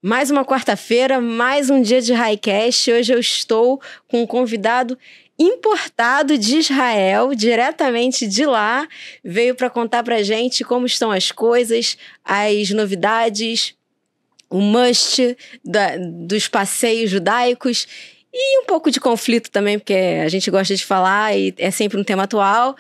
Mais uma quarta-feira, mais um dia de Highcast. Hoje eu estou com um convidado importado de Israel, diretamente de lá. Veio para contar para a gente como estão as coisas, as novidades, o must dos passeios judaicos e um pouco de conflito também, porque a gente gosta de falar e é sempre um tema atual.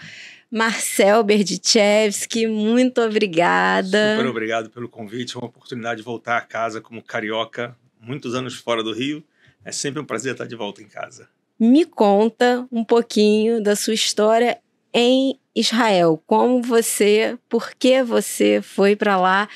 Marcel Berdichevski, muito obrigada. Super obrigado pelo convite, é uma oportunidade de voltar a casa como carioca, muitos anos fora do Rio. É sempre um prazer estar de volta em casa. Me conta um pouquinho da sua história em Israel. Por que você foi para lá,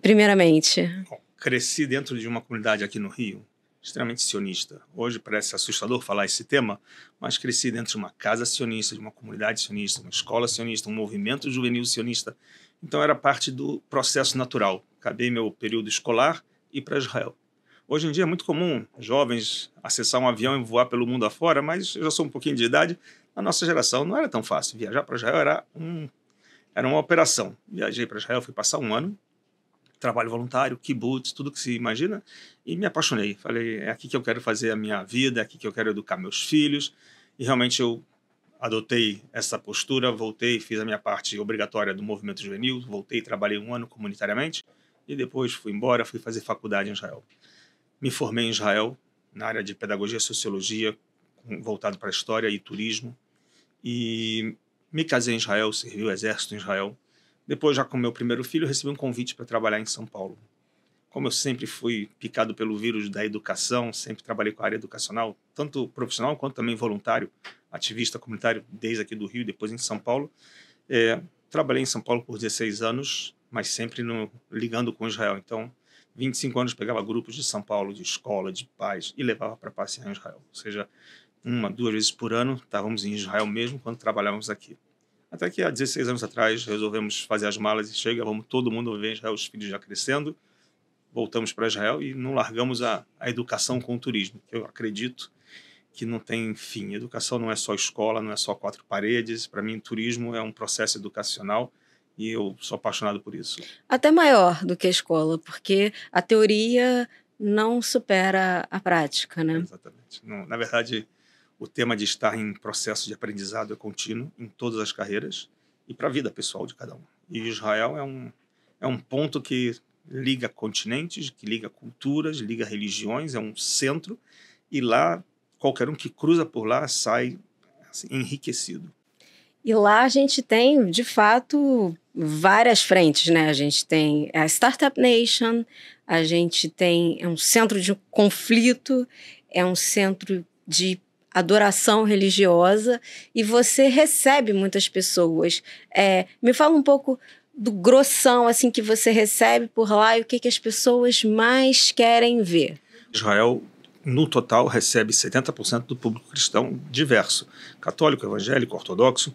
primeiramente? Bom, cresci dentro de uma comunidade aqui no Rio, extremamente sionista. Hoje parece assustador falar esse tema, mas cresci dentro de uma casa sionista, de uma comunidade sionista, uma escola sionista, um movimento juvenil sionista. Então era parte do processo natural. Acabei meu período escolar e ir para Israel. Hoje em dia é muito comum jovens acessar um avião e voar pelo mundo afora, mas eu já sou um pouquinho de idade. Na nossa geração não era tão fácil. Viajar para Israel era uma operação. Viajei para Israel, fui passar um ano, trabalho voluntário, kibbutz, tudo que se imagina, e me apaixonei. Falei, é aqui que eu quero fazer a minha vida, é aqui que eu quero educar meus filhos, e realmente eu adotei essa postura, voltei, fiz a minha parte obrigatória do movimento juvenil, voltei, trabalhei um ano comunitariamente, e depois fui embora, fui fazer faculdade em Israel. Me formei em Israel, na área de pedagogia e sociologia, voltado para a história e turismo, e me casei em Israel, servi o exército em Israel. Depois, já com meu primeiro filho, recebi um convite para trabalhar em São Paulo. Como eu sempre fui picado pelo vírus da educação, sempre trabalhei com a área educacional, tanto profissional quanto também voluntário, ativista comunitário, desde aqui do Rio, depois em São Paulo. Trabalhei em São Paulo por 16 anos, mas sempre ligando com Israel. Então, 25 anos pegava grupos de São Paulo, de escola, de pais, e levava para passear em Israel. Ou seja, 1-2 vezes por ano, estávamos em Israel mesmo, quando trabalhávamos aqui. Até que há 16 anos atrás resolvemos fazer as malas e vamos todo mundo viver em Israel, os filhos já crescendo, voltamos para Israel e não largamos a educação com o turismo, que eu acredito que não tem fim. Educação não é só escola, não é só 4 paredes. Para mim, turismo é um processo educacional e eu sou apaixonado por isso. Até maior do que a escola, porque a teoria não supera a prática, né? Exatamente. Não, na verdade, o tema de estar em processo de aprendizado é contínuo em todas as carreiras e para a vida pessoal de cada um. E Israel é um ponto que liga continentes, que liga culturas, liga religiões, é um centro, e lá, qualquer um que cruza por lá sai assim, enriquecido. E lá a gente tem, de fato, várias frentes, né? A gente tem a Startup Nation, a gente tem um centro de conflito, é um centro de adoração religiosa, e você recebe muitas pessoas. Me fala um pouco do grossão assim, que você recebe por lá e o que as pessoas mais querem ver. Israel, no total, recebe 70% do público cristão diverso, católico, evangélico, ortodoxo,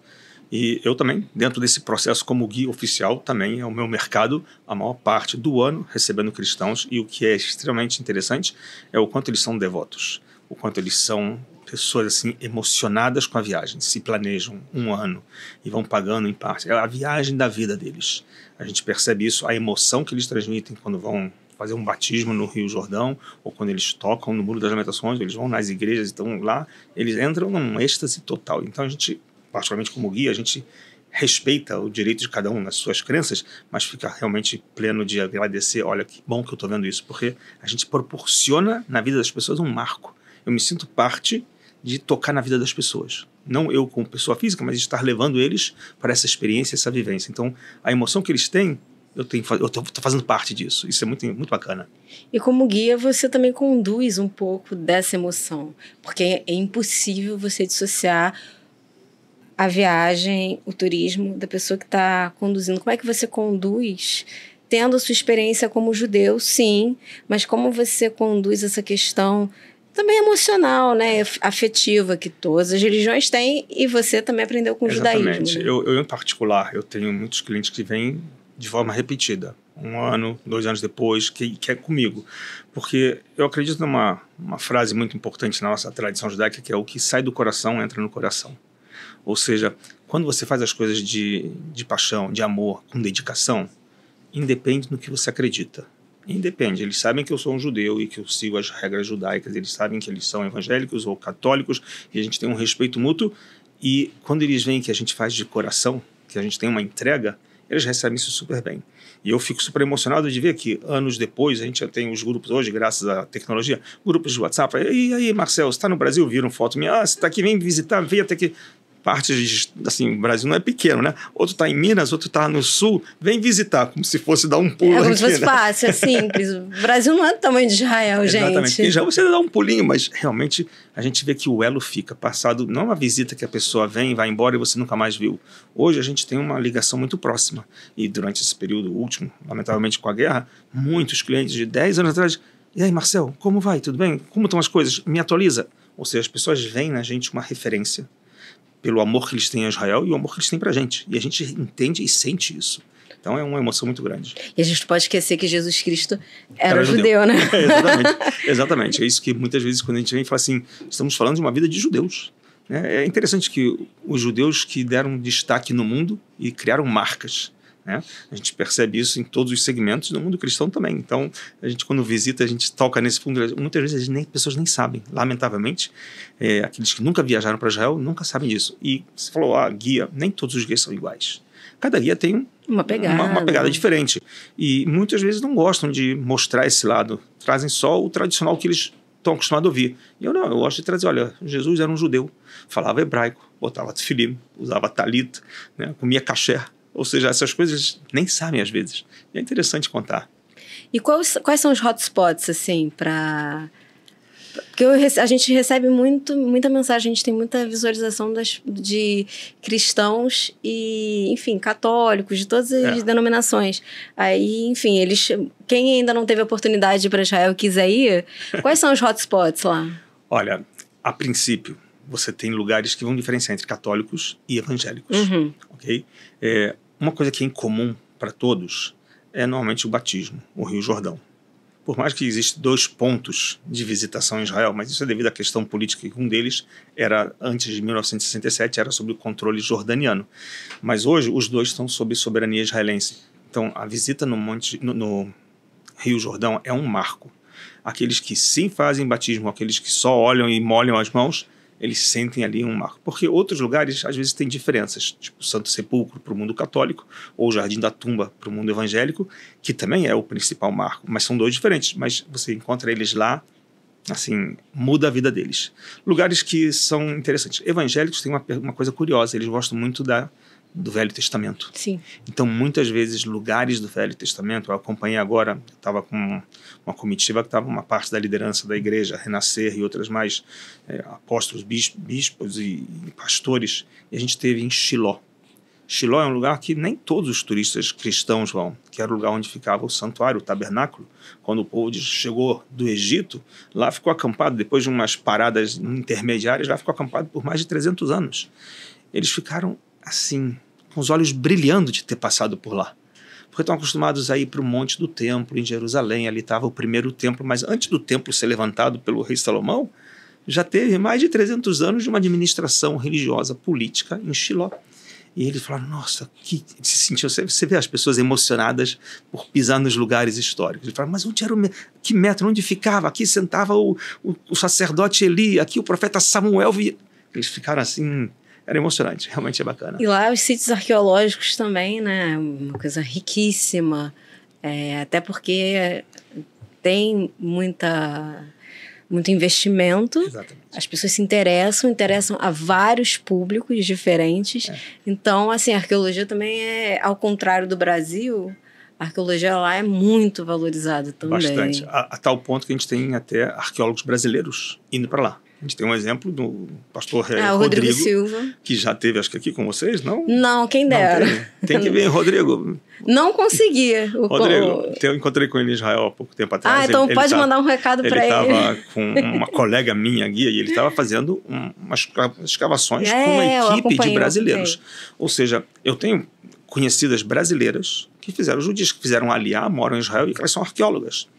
e eu também, dentro desse processo como guia oficial, também é o meu mercado, a maior parte do ano recebendo cristãos, e o que é extremamente interessante é o quanto eles são devotos, o quanto eles são pessoas assim emocionadas com a viagem, se planejam um ano e vão pagando em parte. É a viagem da vida deles. A gente percebe isso, a emoção que eles transmitem quando vão fazer um batismo no Rio Jordão, ou quando eles tocam no Muro das Lamentações, eles vão nas igrejas, então lá eles entram num êxtase total. Então a gente, particularmente como guia, a gente respeita o direito de cada um nas suas crenças, mas fica realmente pleno de agradecer. Olha, que bom que eu estou vendo isso, porque a gente proporciona na vida das pessoas um marco. Eu me sinto parte de tocar na vida das pessoas. Não eu como pessoa física, mas de estar levando eles para essa experiência, essa vivência. Então, a emoção que eles têm, eu estou fazendo parte disso. Isso é muito, muito bacana. E como guia, você também conduz um pouco dessa emoção, porque é impossível você dissociar a viagem, o turismo, da pessoa que está conduzindo. Como é que você conduz, tendo a sua experiência como judeu, sim, mas como você conduz essa questão também emocional, né, afetiva, que todas as religiões têm, e você também aprendeu com o judaísmo. Exatamente. Né? Eu, em particular, eu tenho muitos clientes que vêm de forma repetida, 1 ano, 2 anos depois, que é comigo. Porque eu acredito numa frase muito importante na nossa tradição judaica, que é: o que sai do coração entra no coração. Ou seja, quando você faz as coisas de paixão, de amor, com dedicação, independe do que você acredita. Independe, eles sabem que eu sou um judeu e que eu sigo as regras judaicas, eles sabem que eles são evangélicos ou católicos e a gente tem um respeito mútuo, e quando eles veem que a gente faz de coração, que a gente tem uma entrega, eles recebem isso super bem. E eu fico super emocionado de ver que anos depois, a gente já tem os grupos hoje, graças à tecnologia, grupos de WhatsApp, e aí Marcelo, você está no Brasil? Viram foto minha, você está aqui, vem visitar, vem até aqui. Partes, assim, o Brasil não é pequeno, né? Outro está em Minas, outro está no Sul. Vem visitar, como se fosse dar um pulo. Como se fosse fácil, é simples. O Brasil não é do tamanho de Israel, gente. Exatamente. E já você dá um pulinho, mas realmente a gente vê que o elo fica passado. Não é uma visita que a pessoa vem e vai embora e você nunca mais viu. Hoje a gente tem uma ligação muito próxima. E durante esse período último, lamentavelmente com a guerra, muitos clientes de 10 anos atrás... E aí, Marcel, como vai? Tudo bem? Como estão as coisas? Me atualiza. Ou seja, as pessoas veem na gente uma referência pelo amor que eles têm a Israel e o amor que eles têm pra gente. E a gente entende e sente isso. Então é uma emoção muito grande. E a gente não pode esquecer que Jesus Cristo era judeu, né? Exatamente. É isso que muitas vezes quando a gente vem e fala assim, estamos falando de uma vida de judeus. É interessante que os judeus que deram destaque no mundo e criaram marcas. Né? A gente percebe isso em todos os segmentos do mundo cristão também. Então, a gente quando visita, a gente toca nesse fundo. Muitas vezes as pessoas nem sabem, lamentavelmente. Aqueles que nunca viajaram para Israel nunca sabem disso. E você falou, guia, nem todos os guias são iguais. Cada guia tem uma pegada diferente. E muitas vezes não gostam de mostrar esse lado. Trazem só o tradicional que eles estão acostumados a ouvir. E eu gosto de trazer, olha, Jesus era um judeu, falava hebraico, botava tefilim, usava talit, né, comia kasher. Ou seja, essas coisas nem sabem às vezes. E é interessante contar. E quais são os hotspots, assim, para... Porque a gente recebe muita mensagem, a gente tem muita visualização de cristãos e, enfim, católicos, de todas as denominações. Aí, enfim, quem ainda não teve a oportunidade de ir para Israel e quiser ir, quais são os hotspots lá? Olha, a princípio, você tem lugares que vão diferenciar entre católicos e evangélicos. Ok? Uma coisa que é incomum para todos é normalmente o batismo, o Rio Jordão. Por mais que existam 2 pontos de visitação em Israel, mas isso é devido à questão política, que um deles era, antes de 1967, era sob o controle jordaniano. Mas hoje os 2 estão sob soberania israelense. Então a visita no Rio Jordão é um marco. Aqueles que sim fazem batismo, aqueles que só olham e molham as mãos, eles sentem ali um marco. Porque outros lugares, às vezes, têm diferenças, tipo o Santo Sepulcro para o mundo católico, ou o Jardim da Tumba para o mundo evangélico, que também é o principal marco, mas são 2 diferentes. Mas você encontra eles lá, assim, muda a vida deles. Lugares que são interessantes. Evangélicos têm uma coisa curiosa, eles gostam muito do Velho Testamento. Sim. Então, muitas vezes, lugares do Velho Testamento, eu acompanhei agora, estava com uma comitiva que estava uma parte da liderança da igreja, Renascer e outras mais, apóstolos, bispos e pastores, e a gente esteve em Shiló. Shiló é um lugar que nem todos os turistas cristãos vão, que era o lugar onde ficava o santuário, o tabernáculo. Quando o povo chegou do Egito, lá ficou acampado, depois de umas paradas intermediárias, lá ficou acampado por mais de 300 anos. Eles ficaram assim, com os olhos brilhando de ter passado por lá. Porque estão acostumados a ir para o Monte do Templo, em Jerusalém, ali estava o primeiro templo, mas antes do templo ser levantado pelo rei Salomão, já teve mais de 300 anos de uma administração religiosa, política em Shiló. E eles falaram, nossa, que se sentiu, você vê as pessoas emocionadas por pisar nos lugares históricos. Eles falaram, mas onde era que metro, onde ficava? Aqui sentava o sacerdote Eli, aqui o profeta Samuel. Eles ficaram assim... Era emocionante, realmente é bacana. E lá os sítios arqueológicos também, né? Uma coisa riquíssima. Até porque tem muito investimento. Exatamente. As pessoas se interessam a vários públicos diferentes. Então, assim, a arqueologia também ao contrário do Brasil, a arqueologia lá é muito valorizada também. Bastante. A tal ponto que a gente tem até arqueólogos brasileiros indo para lá. A gente tem um exemplo do pastor Rodrigo Silva, que já teve, acho que aqui com vocês, não? Não, quem dera. Tem que ver, Rodrigo. Não conseguia. Rodrigo, eu encontrei com ele em Israel há pouco tempo atrás. Então pode mandar um recado para ele. Ele estava com uma colega minha, guia, e ele estava fazendo umas escavações com uma equipe de brasileiros. Ou seja, eu tenho conhecidas brasileiras que fizeram judias, que fizeram aliar, moram em Israel e que elas são arqueólogas.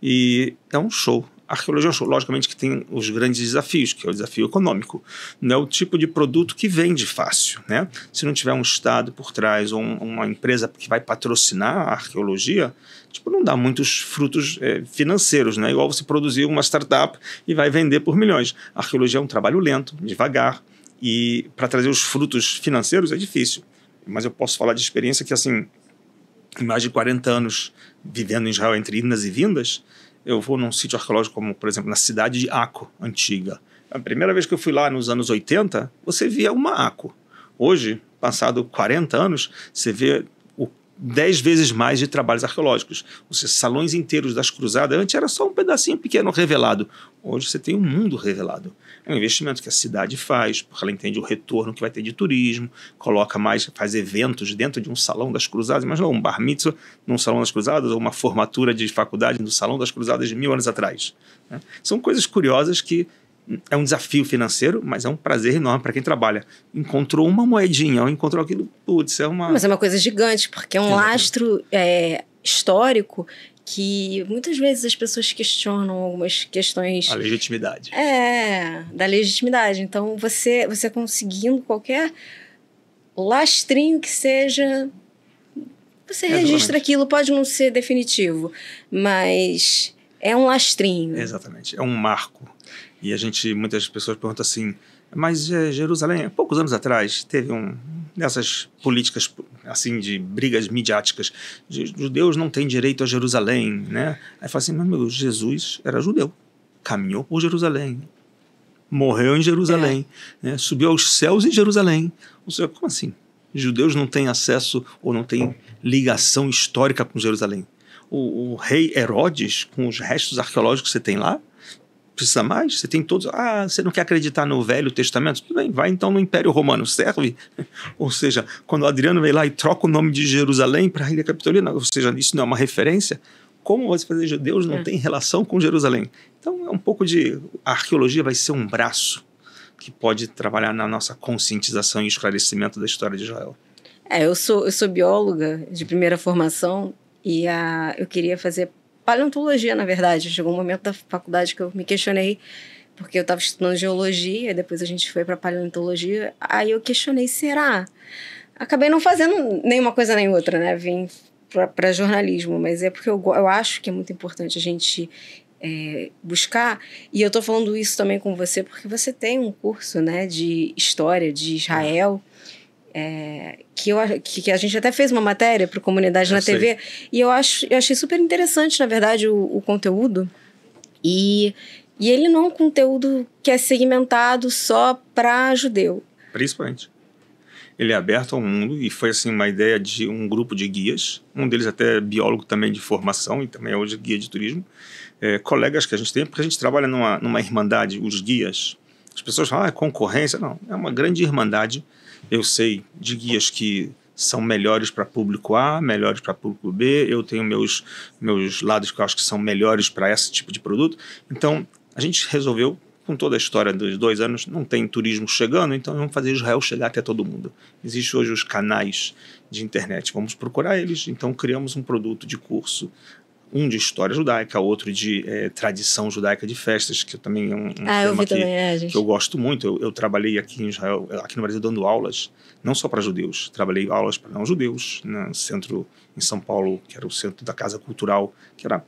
E é um show. A arqueologia, logicamente, que tem os grandes desafios, que é o desafio econômico. Não é o tipo de produto que vende fácil, né? Se não tiver um Estado por trás ou uma empresa que vai patrocinar a arqueologia, tipo, não dá muitos frutos financeiros, né? Igual você produzir uma startup e vai vender por milhões. A arqueologia é um trabalho lento, devagar, e para trazer os frutos financeiros é difícil. Mas eu posso falar de experiência que, assim, em mais de 40 anos vivendo em Israel entre idas e vindas, eu vou num sítio arqueológico como, por exemplo, na cidade de Aco, antiga. A primeira vez que eu fui lá nos anos 80, você via uma Aco. Hoje, passado 40 anos, você vê 10 vezes mais de trabalhos arqueológicos. Ou seja, salões inteiros das cruzadas, antes era só um pedacinho pequeno revelado. Hoje você tem um mundo revelado. É um investimento que a cidade faz, porque ela entende o retorno que vai ter de turismo, coloca mais, faz eventos dentro de um salão das cruzadas. Imagina um bar mitzvah num salão das cruzadas, ou uma formatura de faculdade no salão das cruzadas de 1000 anos atrás. Né? São coisas curiosas que é um desafio financeiro, mas é um prazer enorme para quem trabalha. Encontrou uma moedinha, ou encontrou aquilo, putz, é uma... Mas é uma coisa gigante, porque é um lastro histórico que muitas vezes as pessoas questionam algumas questões... A legitimidade. Da legitimidade. Então, você conseguindo qualquer lastrinho que seja... Você registra aquilo, pode não ser definitivo, mas é um lastrinho. Exatamente, é um marco. E muitas pessoas perguntam assim, mas Jerusalém, poucos anos atrás, teve dessas políticas assim de brigas midiáticas, judeus não têm direito a Jerusalém, né? Aí fala assim, mas meu Deus, Jesus era judeu, caminhou por Jerusalém, morreu em Jerusalém, né? Subiu aos céus em Jerusalém. Ou seja, como assim? Judeus não têm acesso ou não têm ligação histórica com Jerusalém? O rei Herodes, com os restos arqueológicos que você tem lá, precisa mais? Você tem todos... você não quer acreditar no Velho Testamento? Tudo bem, vai então no Império Romano, serve? Ou seja, quando o Adriano veio lá e troca o nome de Jerusalém para a Ilha Capitolina, ou seja, isso não é uma referência? Como você fazer judeus não tem relação com Jerusalém? Então é um pouco de... A arqueologia vai ser um braço que pode trabalhar na nossa conscientização e esclarecimento da história de Israel. Eu sou bióloga de primeira formação e eu queria fazer paleontologia, na verdade. Chegou um momento da faculdade que eu me questionei, porque eu estava estudando geologia, depois a gente foi para paleontologia, aí eu questionei, será? Acabei não fazendo nenhuma coisa nem outra, né? Vim para jornalismo, mas é porque eu acho que é muito importante a gente buscar, e eu estou falando isso também com você, porque você tem um curso, né, de história de Israel, que a gente até fez uma matéria para a comunidade na TV, e eu achei super interessante, na verdade, o conteúdo, e ele não é um conteúdo que é segmentado só para judeu. Principalmente. Ele é aberto ao mundo e foi assim uma ideia de um grupo de guias, um deles até biólogo também de formação e também é hoje guia de turismo, colegas que a gente tem, porque a gente trabalha numa irmandade, os guias. As pessoas falam, é concorrência. Não, é uma grande irmandade. Eu sei de guias que são melhores para público A, melhores para público B. Eu tenho meus lados que eu acho que são melhores para esse tipo de produto. Então, a gente resolveu, com toda a história dos 2 anos, não tem turismo chegando, então vamos fazer Israel chegar até todo mundo. Existem hoje os canais de internet, vamos procurar eles. Então, criamos um produto de curso, um de história judaica, outro de tradição judaica de festas, que também é um tema que eu gosto muito. Eu trabalhei aqui em Israel, aqui no Brasil, dando aulas, não só para judeus, trabalhei aulas para não-judeus, no centro em São Paulo, que era o centro da Casa Cultural, que era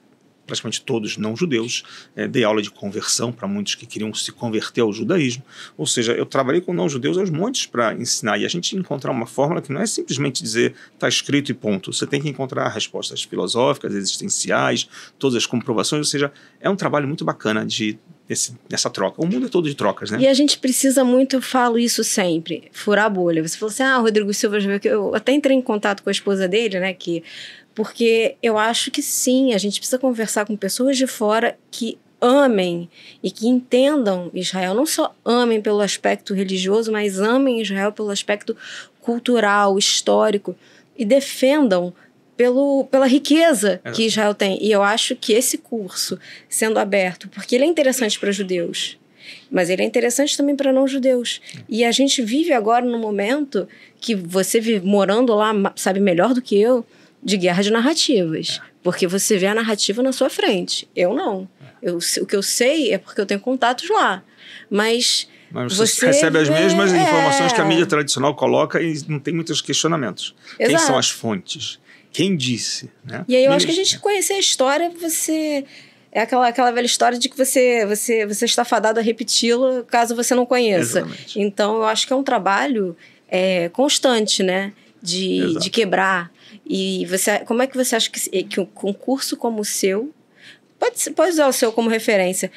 praticamente todos não-judeus, dei aula de conversão para muitos que queriam se converter ao judaísmo, ou seja, eu trabalhei com não-judeus aos montes para ensinar, e a gente encontrar uma fórmula que não é simplesmente dizer, está escrito e ponto, você tem que encontrar respostas filosóficas, existenciais, todas as comprovações, ou seja, é um trabalho muito bacana dessa troca. O mundo é todo de trocas, né? E a gente precisa muito, eu falo isso sempre, furar a bolha. Você falou assim, Rodrigo Silva, eu até entrei em contato com a esposa dele, né, porque eu acho que sim, a gente precisa conversar com pessoas de fora que amem e que entendam Israel, não só amem pelo aspecto religioso, mas amem Israel pelo aspecto cultural, histórico, e defendam pela riqueza que Israel tem. E eu acho que esse curso, sendo aberto, porque ele é interessante para judeus, mas ele é interessante também para não-judeus. E a gente vive agora num momento que você morando lá, sabe melhor do que eu, de guerra de narrativas. Porque você vê a narrativa na sua frente. Eu não. O que eu sei é porque eu tenho contatos lá. Mas você recebe as mesmas informações que a mídia tradicional coloca e não tem muitos questionamentos. Exato. Quem são as fontes? Quem disse? Né? E aí eu acho que a gente conhecer a história, é aquela velha história de que você está fadado a repeti-la caso você não conheça. Exatamente. Então, eu acho que é um trabalho constante, né? De quebrar. E como é que você acha que um concurso como o seu, pode usar o seu como referência,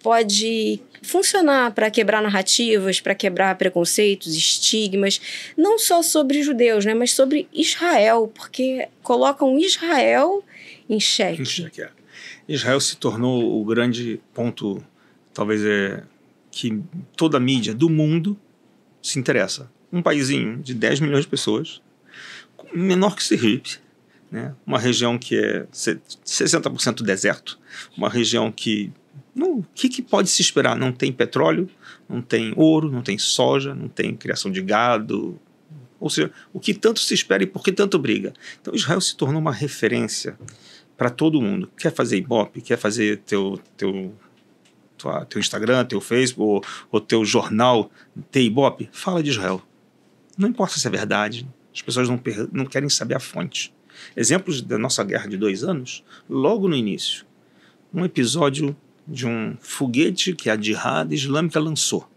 pode funcionar para quebrar narrativas, para quebrar preconceitos, estigmas, não só sobre judeus, né, mas sobre Israel, porque colocam Israel em xeque. Israel se tornou o grande ponto, talvez que toda a mídia do mundo se interessa. Um paísinho de 10 milhões de pessoas, menor que Sergipe, né? Uma região que é 60% deserto, uma região que... O que pode se esperar? Não tem petróleo, não tem ouro, não tem soja, não tem criação de gado. Ou seja, o que tanto se espera e por que tanto briga? Então Israel se tornou uma referência para todo mundo. Quer fazer Ibope, quer fazer teu Instagram, teu Facebook ou teu jornal ter Ibope, fala de Israel. Não importa se é verdade, as pessoas não querem saber a fonte. Exemplos da nossa guerra de 2 anos, logo no início, um episódio de um foguete que a Jihad Islâmica lançou.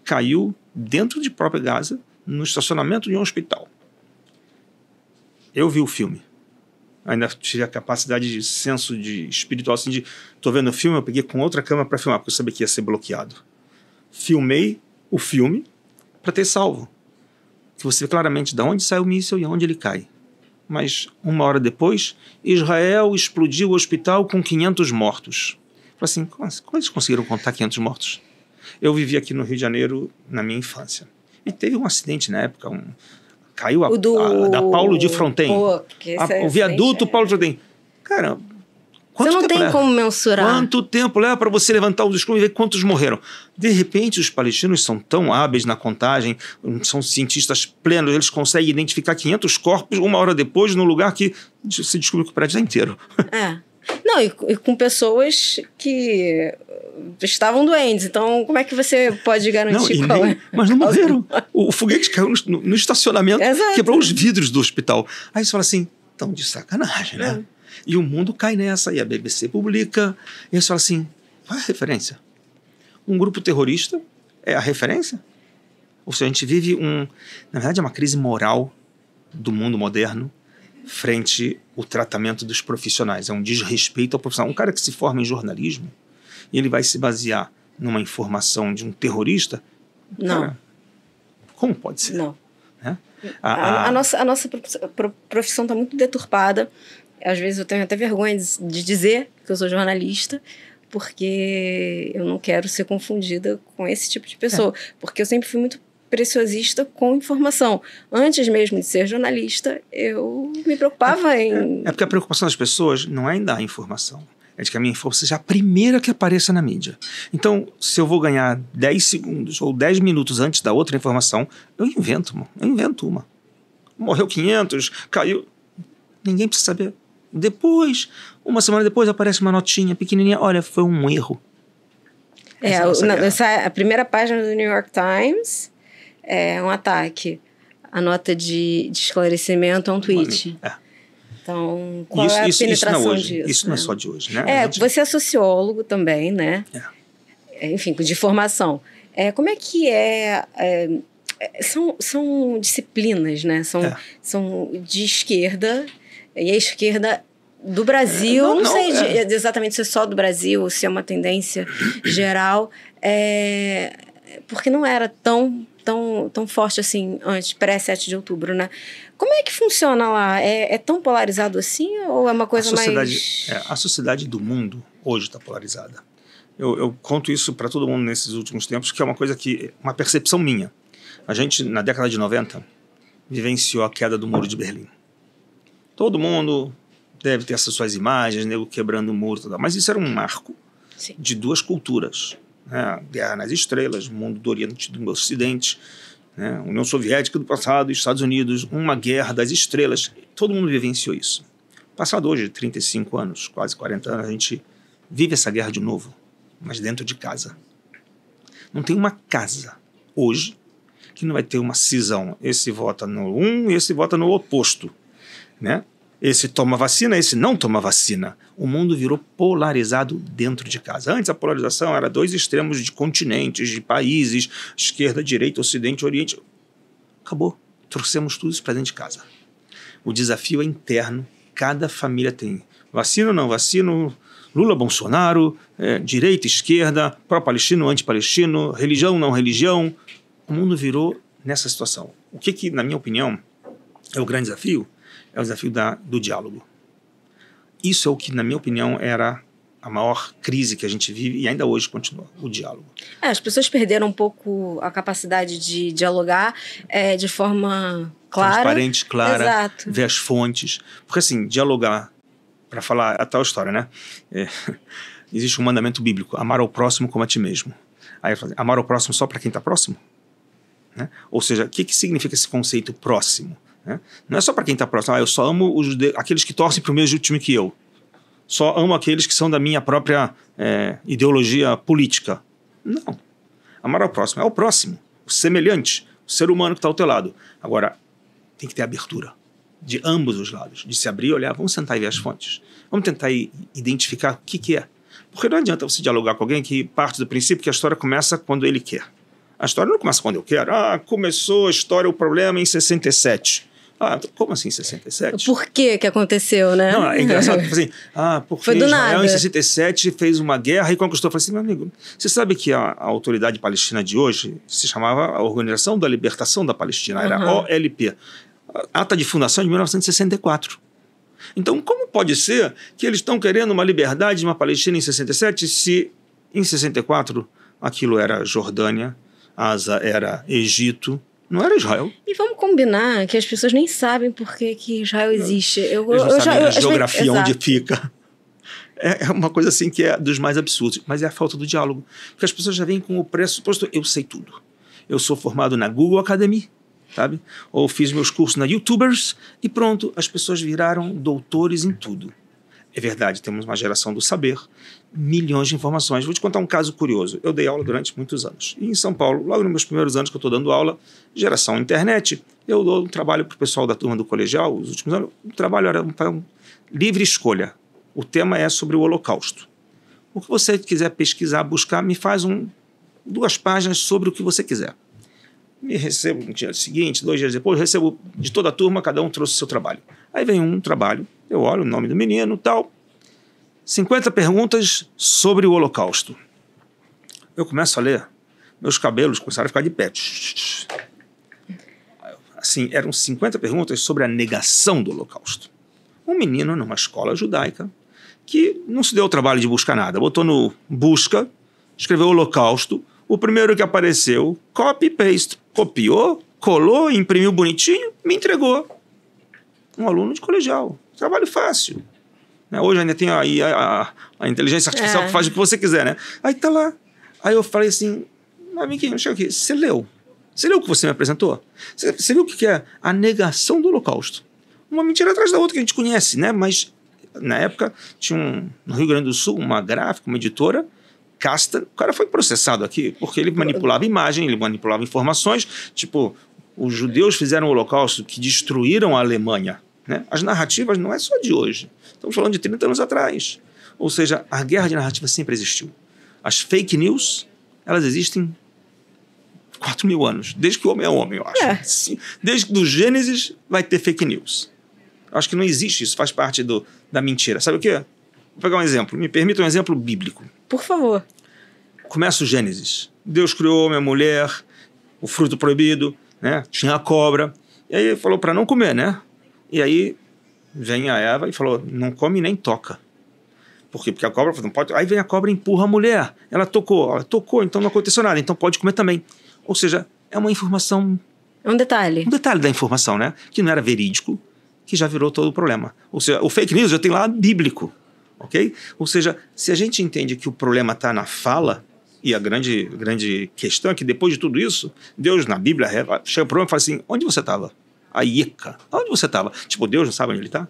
Caiu dentro de própria Gaza, no estacionamento de um hospital. Eu vi o filme. Ainda tive a capacidade de senso de espiritual, assim, de... Tô vendo o filme, eu peguei com outra câmera para filmar, porque eu sabia que ia ser bloqueado. Filmei o filme para ter salvo. Que você vê claramente de onde sai o míssil e onde ele cai. Mas 1 hora depois, Israel explodiu o hospital com 500 mortos. Assim, como eles conseguiram contar 500 mortos? Eu vivi aqui no Rio de Janeiro na minha infância. E teve um acidente na época, caiu da Paulo de Fronten. O viaduto Paulo de Fronten. Cara, você não tem como mensurar. Quanto tempo leva para você levantar o escudo e ver quantos morreram? De repente, os palestinos são tão hábeis na contagem, são cientistas plenos, eles conseguem identificar 500 corpos 1 hora depois, num lugar que se descobriu que o prédio está inteiro. Não, e com pessoas que estavam doentes. Então, como é que você pode garantir Mas não morreram. O foguete caiu no estacionamento, Exato. Quebrou os vidros do hospital. Aí você fala assim, tão de sacanagem, né? E o mundo cai nessa, e a BBC publica, e eles falam assim, qual é a referência? Um grupo terrorista é a referência? Ou seja, a gente vive na verdade, é uma crise moral do mundo moderno, frente ao tratamento dos profissionais. É um desrespeito ao profissional. Um cara que se forma em jornalismo e ele vai se basear numa informação de um terrorista? Não. Cara, como pode ser? Não. Né? A nossa profissão está muito deturpada. Às vezes eu tenho até vergonha de dizer que eu sou jornalista, porque eu não quero ser confundida com esse tipo de pessoa. Porque eu sempre fui muito preciosista com informação. Antes mesmo de ser jornalista, eu me preocupava em... É porque a preocupação das pessoas não é em dar informação. É de que a minha informação seja a primeira que apareça na mídia. Então, se eu vou ganhar 10 segundos ou 10 minutos antes da outra informação, eu invento uma. Morreu 500, caiu... Ninguém precisa saber. Depois, 1 semana depois, aparece uma notinha pequenininha. Olha, foi um erro. A primeira página do New York Times... É um ataque. A nota de esclarecimento é um tweet. Então, qual é a penetração disso? Isso não é só de hoje, né? Você é sociólogo também, né? Enfim, de formação. Como é que são disciplinas, né? São de esquerda, e a esquerda do Brasil, não sei exatamente se é só do Brasil ou se é uma tendência geral, porque não era tão forte assim antes, pré-7 de outubro, né? Como é que funciona lá? É tão polarizado assim ou é uma coisa mais... A sociedade do mundo hoje está polarizada. Eu conto isso para todo mundo nesses últimos tempos, que é uma percepção minha. A gente, na década de 90, vivenciou a queda do Muro de Berlim. Todo mundo deve ter essas suas imagens, nego quebrando o muro, mas isso era um marco de 2 culturas. Guerra nas Estrelas, o mundo do Oriente e do Ocidente, União Soviética do passado, Estados Unidos, uma guerra das estrelas, todo mundo vivenciou isso. Passado hoje 35 anos, quase 40 anos, a gente vive essa guerra de novo, mas dentro de casa. Não tem uma casa hoje que não vai ter uma cisão. Esse vota no um e esse vota no oposto, né? Esse toma vacina, esse não toma vacina. O mundo virou polarizado dentro de casa. Antes a polarização era 2 extremos de continentes, de países, esquerda, direita, ocidente, oriente. Acabou. Trouxemos tudo isso para dentro de casa. O desafio é interno. Cada família tem. Vacina ou não vacina, Lula, Bolsonaro, direita, esquerda, pró-palestino, anti-palestino, religião, não religião. O mundo virou nessa situação. O que, na minha opinião, é o grande desafio? É o desafio do diálogo. Isso é o que, na minha opinião, era a maior crise que a gente vive e ainda hoje continua, o diálogo. As pessoas perderam um pouco a capacidade de dialogar de forma clara. Transparente, clara, Exato. Ver as fontes. Porque assim, dialogar, para falar a tal história, né? Existe um mandamento bíblico, amar ao próximo como a ti mesmo. Aí eu falo, amar ao próximo só para quem está próximo? Né? Ou seja, o que significa esse conceito próximo? Né? Não é só para quem está próximo. Eu só amo aqueles que torcem para o mesmo time que eu. Só amo aqueles que são da minha própria ideologia política. Não. Amar ao próximo é o próximo, o semelhante, o ser humano que está ao teu lado. Agora, tem que ter abertura de ambos os lados, de se abrir e olhar, vamos sentar e ver as fontes. Vamos tentar identificar o que é. Porque não adianta você dialogar com alguém que parte do princípio que a história começa quando ele quer. A história não começa quando eu quero. Começou a história, o problema em 67. Como assim 67? Por que aconteceu, né? Não, é engraçado. Assim, porque foi do Israel nada. Em 67 fez uma guerra e conquistou. Eu falei assim, meu amigo, você sabe que a autoridade palestina de hoje se chamava a Organização da Libertação da Palestina, era OLP. Ata de fundação de 1964. Então, como pode ser que eles estão querendo uma liberdade de uma Palestina em 67 se em 64 aquilo era Jordânia, Asa era Egito, não era Israel? E vamos combinar que as pessoas nem sabem por que Israel existe. Eles não sabem a geografia onde fica. É uma coisa assim que é dos mais absurdos, mas é a falta do diálogo. Porque as pessoas já vêm com o pressuposto, eu sei tudo. Eu sou formado na Google Academy, sabe? Ou fiz meus cursos na YouTubers e pronto, as pessoas viraram doutores em tudo. É verdade, temos uma geração do saber, milhões de informações. Vou te contar um caso curioso. Eu dei aula durante muitos anos. E em São Paulo, logo nos meus primeiros anos que eu estou dando aula, geração internet, eu dou um trabalho para o pessoal da turma do colegial, os últimos anos, o trabalho era um livre escolha. O tema é sobre o Holocausto. O que você quiser pesquisar, buscar, me faz 2 páginas sobre o que você quiser. Me recebo no dia seguinte, 2 dias depois, recebo de toda a turma, cada um trouxe o seu trabalho. Aí vem um trabalho, eu olho o nome do menino, tal, 50 perguntas sobre o Holocausto. Eu começo a ler, meus cabelos começaram a ficar de pé. Assim, eram 50 perguntas sobre a negação do Holocausto. Um menino numa escola judaica que não se deu o trabalho de buscar nada, botou no busca, escreveu Holocausto, o primeiro que apareceu, copy, paste, copiou, colou, imprimiu bonitinho, me entregou. Um aluno de colegial. Trabalho fácil. Hoje ainda tem aí a inteligência artificial que faz o que você quiser, né? Aí tá lá. Aí eu falei assim, amiguinho, chega aqui, você leu? Você leu o que você me apresentou? Você viu o que é a negação do Holocausto? Uma mentira atrás da outra que a gente conhece, né? Mas na época tinha no Rio Grande do Sul uma gráfica, uma editora, Casta, o cara foi processado aqui porque ele manipulava imagem, ele manipulava informações, tipo, os judeus fizeram o Holocausto que destruíram a Alemanha, né? As narrativas não é só de hoje, estamos falando de 30 anos atrás, ou seja, a guerra de narrativa sempre existiu. As fake news, elas existem 4.000 anos, desde que o homem é homem, eu acho. Sim, desde que do Gênesis vai ter fake news. Eu acho que não existe isso, faz parte da mentira. Sabe o quê? Vou pegar um exemplo, me permita um exemplo bíblico. Por favor. Começa o Gênesis. Deus criou o homem e a mulher, o fruto proibido, né? Tinha a cobra. E aí falou para não comer, né? E aí vem a Eva e falou, não come nem toca. Por quê? Porque a cobra não pode. Aí vem a cobra e empurra a mulher. Ela tocou, então não aconteceu nada, então pode comer também. Ou seja, é uma informação... É um detalhe. Um detalhe da informação, né? Que não era verídico, que já virou todo o problema. Ou seja, o fake news já tem lá bíblico. Ok? Ou seja, se a gente entende que o problema está na fala, e a grande questão é que depois de tudo isso, Deus na Bíblia chega para o homem e fala assim, onde você estava? A Ica. Onde você estava? Tipo, Deus não sabe onde ele está?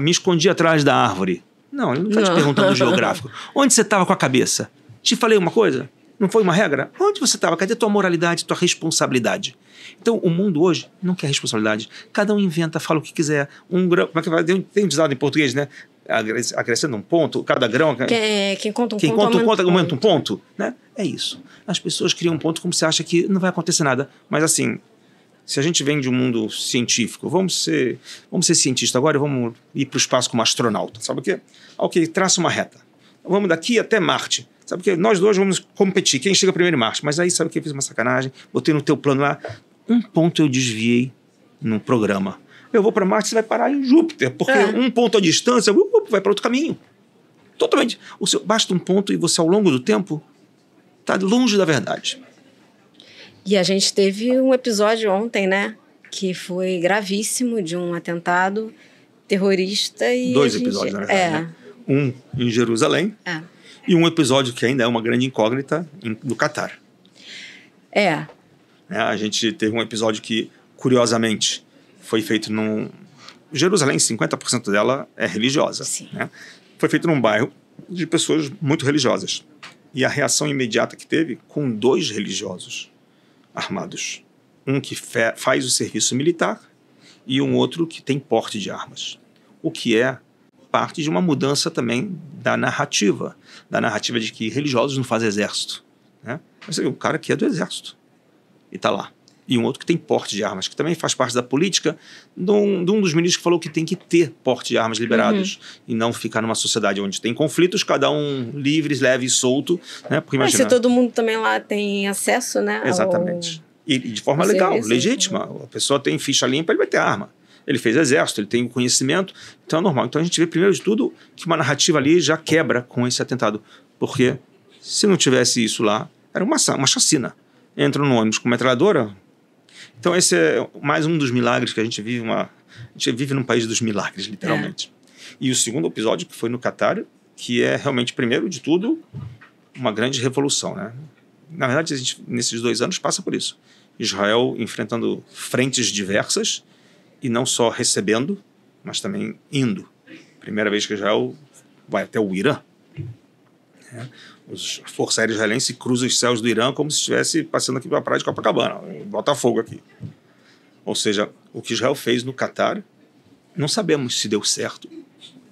Me escondi atrás da árvore. Não, ele não está te perguntando o geográfico. Onde você estava com a cabeça? Te falei uma coisa? Não foi uma regra? Onde você estava? Cadê tua moralidade, tua responsabilidade? Então, o mundo hoje não quer responsabilidade. Cada um inventa, fala o que quiser. Um grão, como é que vai? Tem um ditado em português, né? Acrescenta um ponto, cada grão... Quem conta um ponto aumenta um ponto, né? É isso. As pessoas criam um ponto como você acha que não vai acontecer nada. Mas assim, se a gente vem de um mundo científico, vamos ser cientista agora e vamos ir para o espaço como astronauta. Sabe o quê? Ok, traça uma reta. Vamos daqui até Marte. Sabe o quê? Nós dois vamos competir. Quem chega primeiro em Marte? Mas aí, sabe o que? Eu fiz uma sacanagem. Botei no teu plano lá. Um ponto eu desviei no programa. Eu vou para Marte, você vai parar em Júpiter. Porque um ponto à distância vai para outro caminho. Totalmente. Basta um ponto e você, ao longo do tempo, está longe da verdade. E a gente teve um episódio ontem, né? Que foi gravíssimo, de um atentado terrorista. E 2 episódios, na verdade. Né? Um em Jerusalém e um episódio que ainda é uma grande incógnita no Catar. A gente teve um episódio que, curiosamente, foi feito num... Jerusalém, 50% dela é religiosa. Né? Foi feito num bairro de pessoas muito religiosas. E a reação imediata que teve com 2 religiosos armados. Um que faz o serviço militar e um outro que tem porte de armas. O que é parte de uma mudança também da narrativa de que religiosos não fazem exército. Né? Mas o cara que é do exército e está lá. E um outro que tem porte de armas, que também faz parte da política de um dos ministros que falou que tem que ter porte de armas liberados e não ficar numa sociedade onde tem conflitos, cada um livre, leve e solto. Né? Porque imagina, se todo mundo também lá tem acesso, né? Exatamente. E de forma legal, legítima. A pessoa tem ficha limpa, ele vai ter arma. Ele fez exército, ele tem conhecimento, então é normal. Então a gente vê, primeiro de tudo, que uma narrativa ali já quebra com esse atentado. Porque se não tivesse isso lá, era uma chacina. Entra no ônibus com metralhadora. Então esse é mais um dos milagres que a gente vive. A gente vive num país dos milagres, literalmente. E o segundo episódio, que foi no Catar, que é realmente, primeiro de tudo, uma grande revolução. Né? Na verdade, a gente, nesses 2 anos, passa por isso. Israel enfrentando frentes diversas e não só recebendo, mas também indo. Primeira vez que Israel vai até o Irã. A Força Aérea Israelense cruza os céus do Irã como se estivesse passando aqui pela praia de Copacabana, Botafogo aqui. Ou seja, o que Israel fez no Catar, não sabemos se deu certo.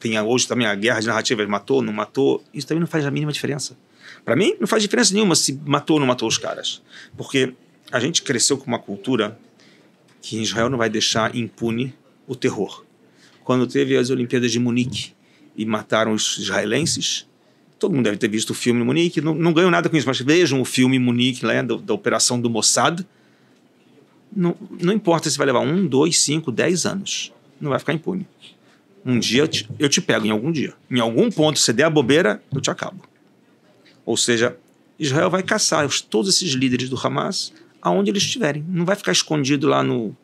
Tem hoje também a guerra de narrativas, matou, não matou, isso também não faz a mínima diferença. Para mim, não faz diferença nenhuma se matou ou não matou os caras. Porque a gente cresceu com uma cultura que Israel não vai deixar impune o terror. Quando teve as Olimpíadas de Munique e mataram os israelenses, todo mundo deve ter visto o filme Munique, não ganhou nada com isso, mas vejam o filme Munique, né, da operação do Mossad. Não importa se vai levar 1, 2, 5, 10 anos, não vai ficar impune. Um dia eu te pego, em algum dia. Em algum ponto, se der a bobeira, eu te acabo. Ou seja, Israel vai caçar todos esses líderes do Hamas aonde eles estiverem. Não vai ficar escondido lá no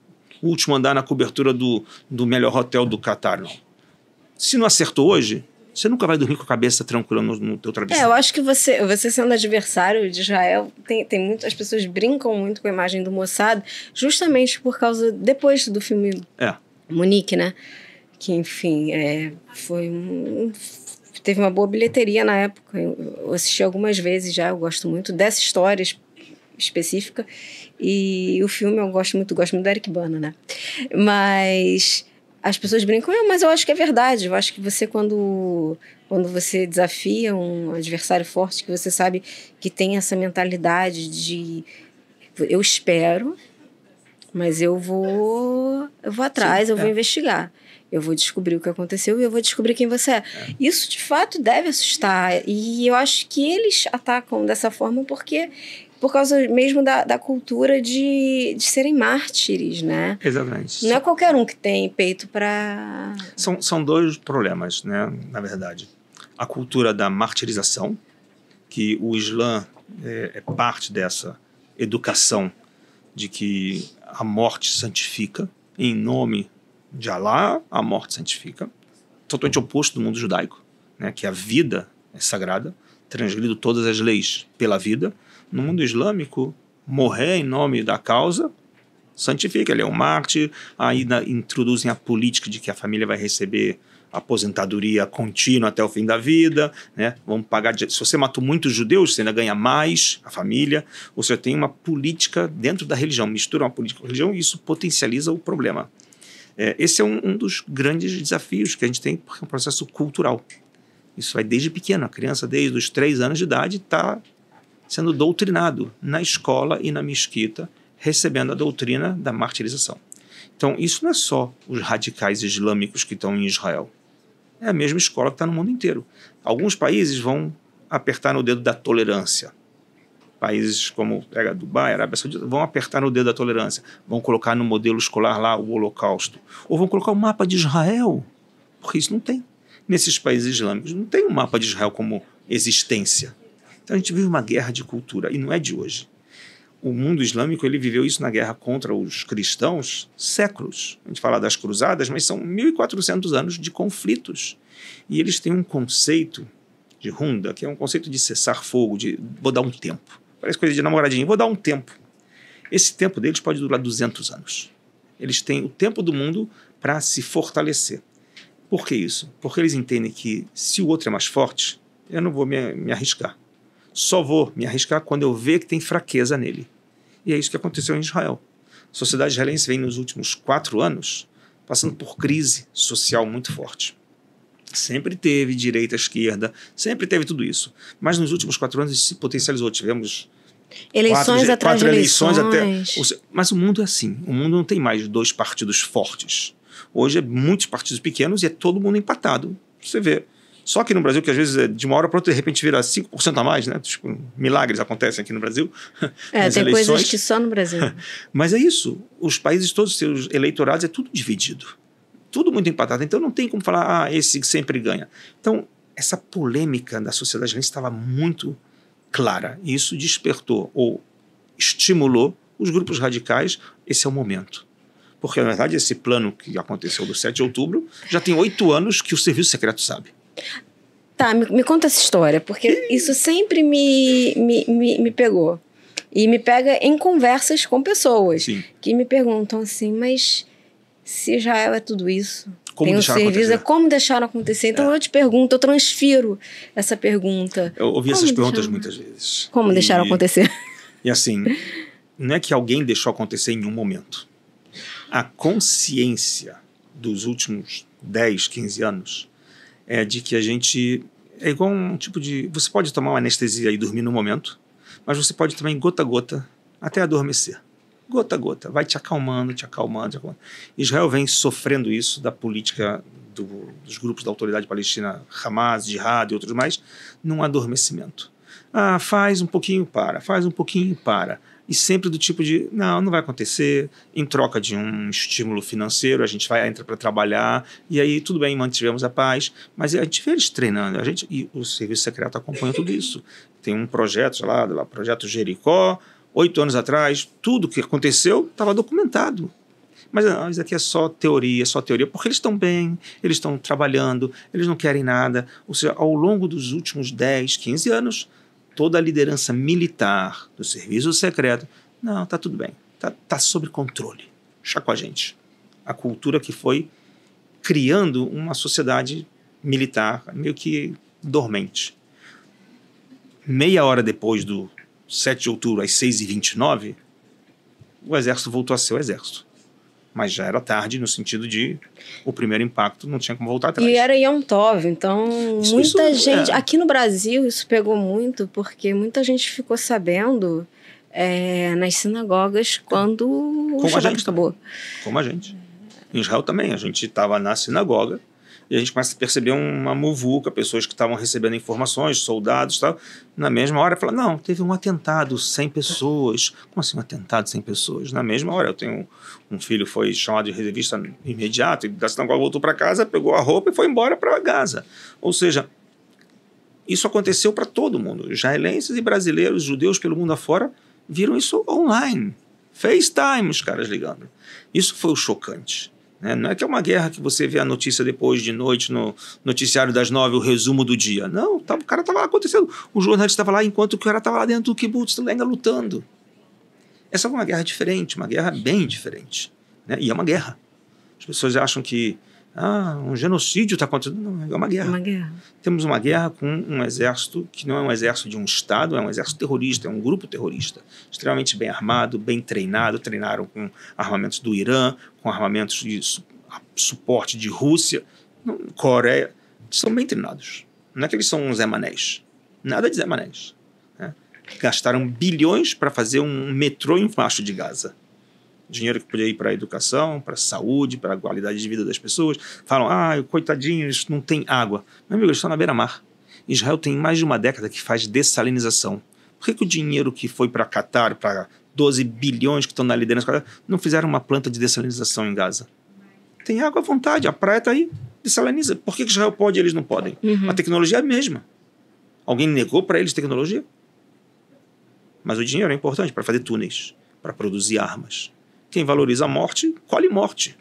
último andar, na cobertura do melhor hotel do Catar, não. Se não acertou hoje, você nunca vai dormir com a cabeça tranquila no teu travesseiro. Eu acho que você sendo adversário de Israel, as pessoas brincam muito com a imagem do Mossad, justamente por causa, depois do filme Munique, né? Que, enfim, teve uma boa bilheteria na época. Eu assisti algumas vezes já, eu gosto muito dessa história específica. E o filme eu gosto muito do Eric Bana, né? Mas as pessoas brincam, mas eu acho que é verdade. Eu acho que você, quando você desafia um adversário forte, que você sabe que tem essa mentalidade de eu espero, mas eu vou atrás, eu vou investigar. Eu vou descobrir o que aconteceu e eu vou descobrir quem você é. Isso, de fato, deve assustar. E eu acho que eles atacam dessa forma por causa mesmo da cultura de serem mártires, né? Exatamente. Não é qualquer um que tem peito para... São 2 problemas, né, na verdade. A cultura da martirização, que o Islã é parte dessa educação de que a morte santifica, em nome de Alá, a morte santifica. Totalmente oposto do mundo judaico, né, que a vida é sagrada, transgredido todas as leis pela vida. No mundo islâmico, morrer em nome da causa santifica, ele é um mártir. Aí introduzem a política de que a família vai receber aposentadoria contínua até o fim da vida, né? Vamos pagar. Se você matou muitos judeus, você ainda ganha mais, a família. Ou seja, tem uma política dentro da religião, mistura uma política com a religião e isso potencializa o problema. Esse é um dos grandes desafios que a gente tem, porque é um processo cultural. Isso vai desde pequeno. A criança, desde os 3 anos de idade, está sendo doutrinado na escola e na mesquita, recebendo a doutrina da martirização. Então, isso não é só os radicais islâmicos que estão em Israel. É a mesma escola que está no mundo inteiro. Alguns países vão apertar no dedo da tolerância. Países como Dubai, Arábia Saudita, vão apertar no dedo da tolerância. Vão colocar no modelo escolar lá o Holocausto. Ou vão colocar o mapa de Israel. Porque isso não tem. Nesses países islâmicos não tem um mapa de Israel como existência. Então a gente vive uma guerra de cultura. E não é de hoje. O mundo islâmico ele viveu isso na guerra contra os cristãos séculos. A gente fala das cruzadas, mas são 1.400 anos de conflitos. E eles têm um conceito de Hunda, que é um conceito de cessar fogo, de vou dar um tempo. Parece coisa de namoradinho, vou dar um tempo. Esse tempo deles pode durar 200 anos. Eles têm o tempo do mundo para se fortalecer. Por que isso? Porque eles entendem que se o outro é mais forte, eu não vou me arriscar. Só vou me arriscar quando eu ver que tem fraqueza nele. E é isso que aconteceu em Israel. A sociedade israelense vem nos últimos 4 anos passando por crise social muito forte. Sempre teve direita, esquerda, sempre teve tudo isso. Mas nos últimos 4 anos isso se potencializou. Tivemos eleições atrás de eleições eleições. Mas o mundo é assim. O mundo não tem mais 2 partidos fortes. Hoje é muitos partidos pequenos e é todo mundo empatado. Você vê. Só que no Brasil, que às vezes de uma hora para outra, de repente vira 5% a mais, né? Tipo, milagres acontecem aqui no Brasil. Tem coisas que só no Brasil. Mas é isso. Os países todos, os seus eleitorados, é tudo dividido. Tudo muito empatado. Então não tem como falar, esse sempre ganha. Então, essa polêmica da sociedade israelense estava muito clara. E isso despertou ou estimulou os grupos radicais. Esse é o momento. Porque, na verdade, esse plano que aconteceu do 7 de outubro já tem 8 anos que o serviço secreto sabe. Tá, me conta essa história, porque isso sempre me pegou. E me pega em conversas com pessoas. Sim. Que me perguntam assim, mas se Israel é tudo isso, como tem o serviço, como deixaram acontecer? Então eu te pergunto, eu transfiro essa pergunta. Eu ouvi essas perguntas muitas vezes. Como deixaram acontecer? E assim, não é que alguém deixou acontecer em um momento. A consciência dos últimos 10, 15 anos é de que a gente é igual um tipo de... Você pode tomar uma anestesia e dormir no momento, mas você pode também gota a gota até adormecer. Gota a gota. Vai te acalmando, te acalmando, te acalmando. Israel vem sofrendo isso da política dos grupos da autoridade palestina, Hamas, Jihad e outros mais, num adormecimento. Faz um pouquinho, para. Faz um pouquinho, para. E sempre do tipo de, não vai acontecer, em troca de um estímulo financeiro, a gente vai entrar para trabalhar, e aí tudo bem, mantivemos a paz, mas a gente vê eles treinando, e o serviço secreto acompanha tudo isso. Tem um projeto, sei lá, o projeto Jericó, 8 anos atrás, tudo que aconteceu estava documentado. Mas não, isso aqui é só teoria, porque eles estão bem, eles estão trabalhando, eles não querem nada. Ou seja, ao longo dos últimos 10, 15 anos, toda a liderança militar do serviço secreto, não, está tudo bem, está sob controle, deixa com a gente. A cultura que foi criando uma sociedade militar meio que dormente. Meia hora depois do 7 de outubro, às 6h29, o exército voltou a ser o exército. Mas já era tarde, no sentido de o primeiro impacto não tinha como voltar atrás. E era Yom Tov, então muita gente... Aqui no Brasil isso pegou muito, porque muita gente ficou sabendo nas sinagogas quando o Shabbat acabou. Como a gente. Em Israel também, a gente estava na sinagoga e a gente começa a perceber uma muvuca, pessoas que estavam recebendo informações, soldados e tal. Na mesma hora, fala, não, teve um atentado, 100 pessoas. Como assim um atentado, 100 pessoas? Na mesma hora, eu tenho um filho, foi chamado de reservista imediato, e da sinagoga voltou para casa, pegou a roupa e foi embora para Gaza. Ou seja, isso aconteceu para todo mundo. Israelenses e brasileiros, judeus pelo mundo afora, viram isso online. FaceTime, os caras ligando. Isso foi o chocante. Não é que é uma guerra que você vê a notícia depois de noite no noticiário das 9, o resumo do dia. Não, o cara estava lá acontecendo. O jornalista estava lá enquanto o cara estava lá dentro do kibbutz ainda lutando. Essa é uma guerra diferente, uma guerra bem diferente. E é uma guerra. As pessoas acham que um genocídio está acontecendo. Não, é uma guerra. Uma guerra. Temos uma guerra com um exército que não é um exército de um Estado, é um exército terrorista, é um grupo terrorista, extremamente bem armado, bem treinado, treinaram com armamentos do Irã, com armamentos de suporte de Rússia, Coreia, são bem treinados. Não é que eles são uns Zé Manés, nada de Zé Manés. Né? Gastaram bilhões para fazer um metrô embaixo de Gaza. Dinheiro que podia ir para a educação, para a saúde, para a qualidade de vida das pessoas. Falam, coitadinhos, não tem água. Meu amigo, eles estão na beira-mar. Israel tem mais de uma década que faz dessalinização. Por que o dinheiro que foi para Catar, para 12 bilhões que estão na liderança, não fizeram uma planta de dessalinização em Gaza? Tem água à vontade, a praia está aí, dessaliniza. Por que Israel pode e eles não podem? A tecnologia é a mesma. Alguém negou para eles tecnologia? Mas o dinheiro é importante para fazer túneis, para produzir armas. Quem valoriza a morte, colhe morte.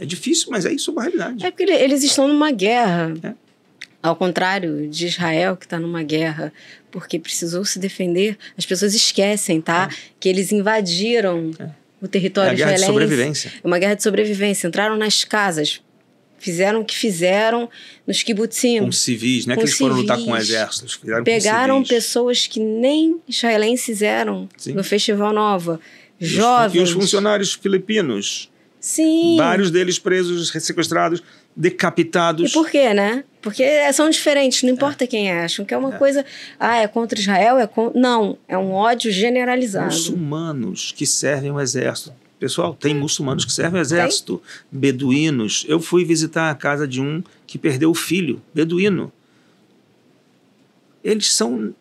É difícil, mas é isso a realidade. É porque eles estão numa guerra. Ao contrário de Israel, que está numa guerra porque precisou se defender. As pessoas esquecem, tá? Que eles invadiram o território israelense. É uma guerra de sobrevivência. É uma guerra de sobrevivência. Entraram nas casas. Fizeram o que fizeram nos kibbutzim. Com civis, não é que eles foram lutar com exércitos. Pegaram pessoas que nem israelenses eram no Festival Nova. Jovens. E os funcionários filipinos. Sim. Vários deles presos, sequestrados, decapitados. E por quê, né? Porque são diferentes, não importa quem é. Acham que é uma coisa... é contra Israel? Não, é um ódio generalizado. Muçulmanos que servem o exército. Pessoal, tem muçulmanos que servem o exército. Beduínos. Eu fui visitar a casa de um que perdeu o filho, beduíno. Eles são...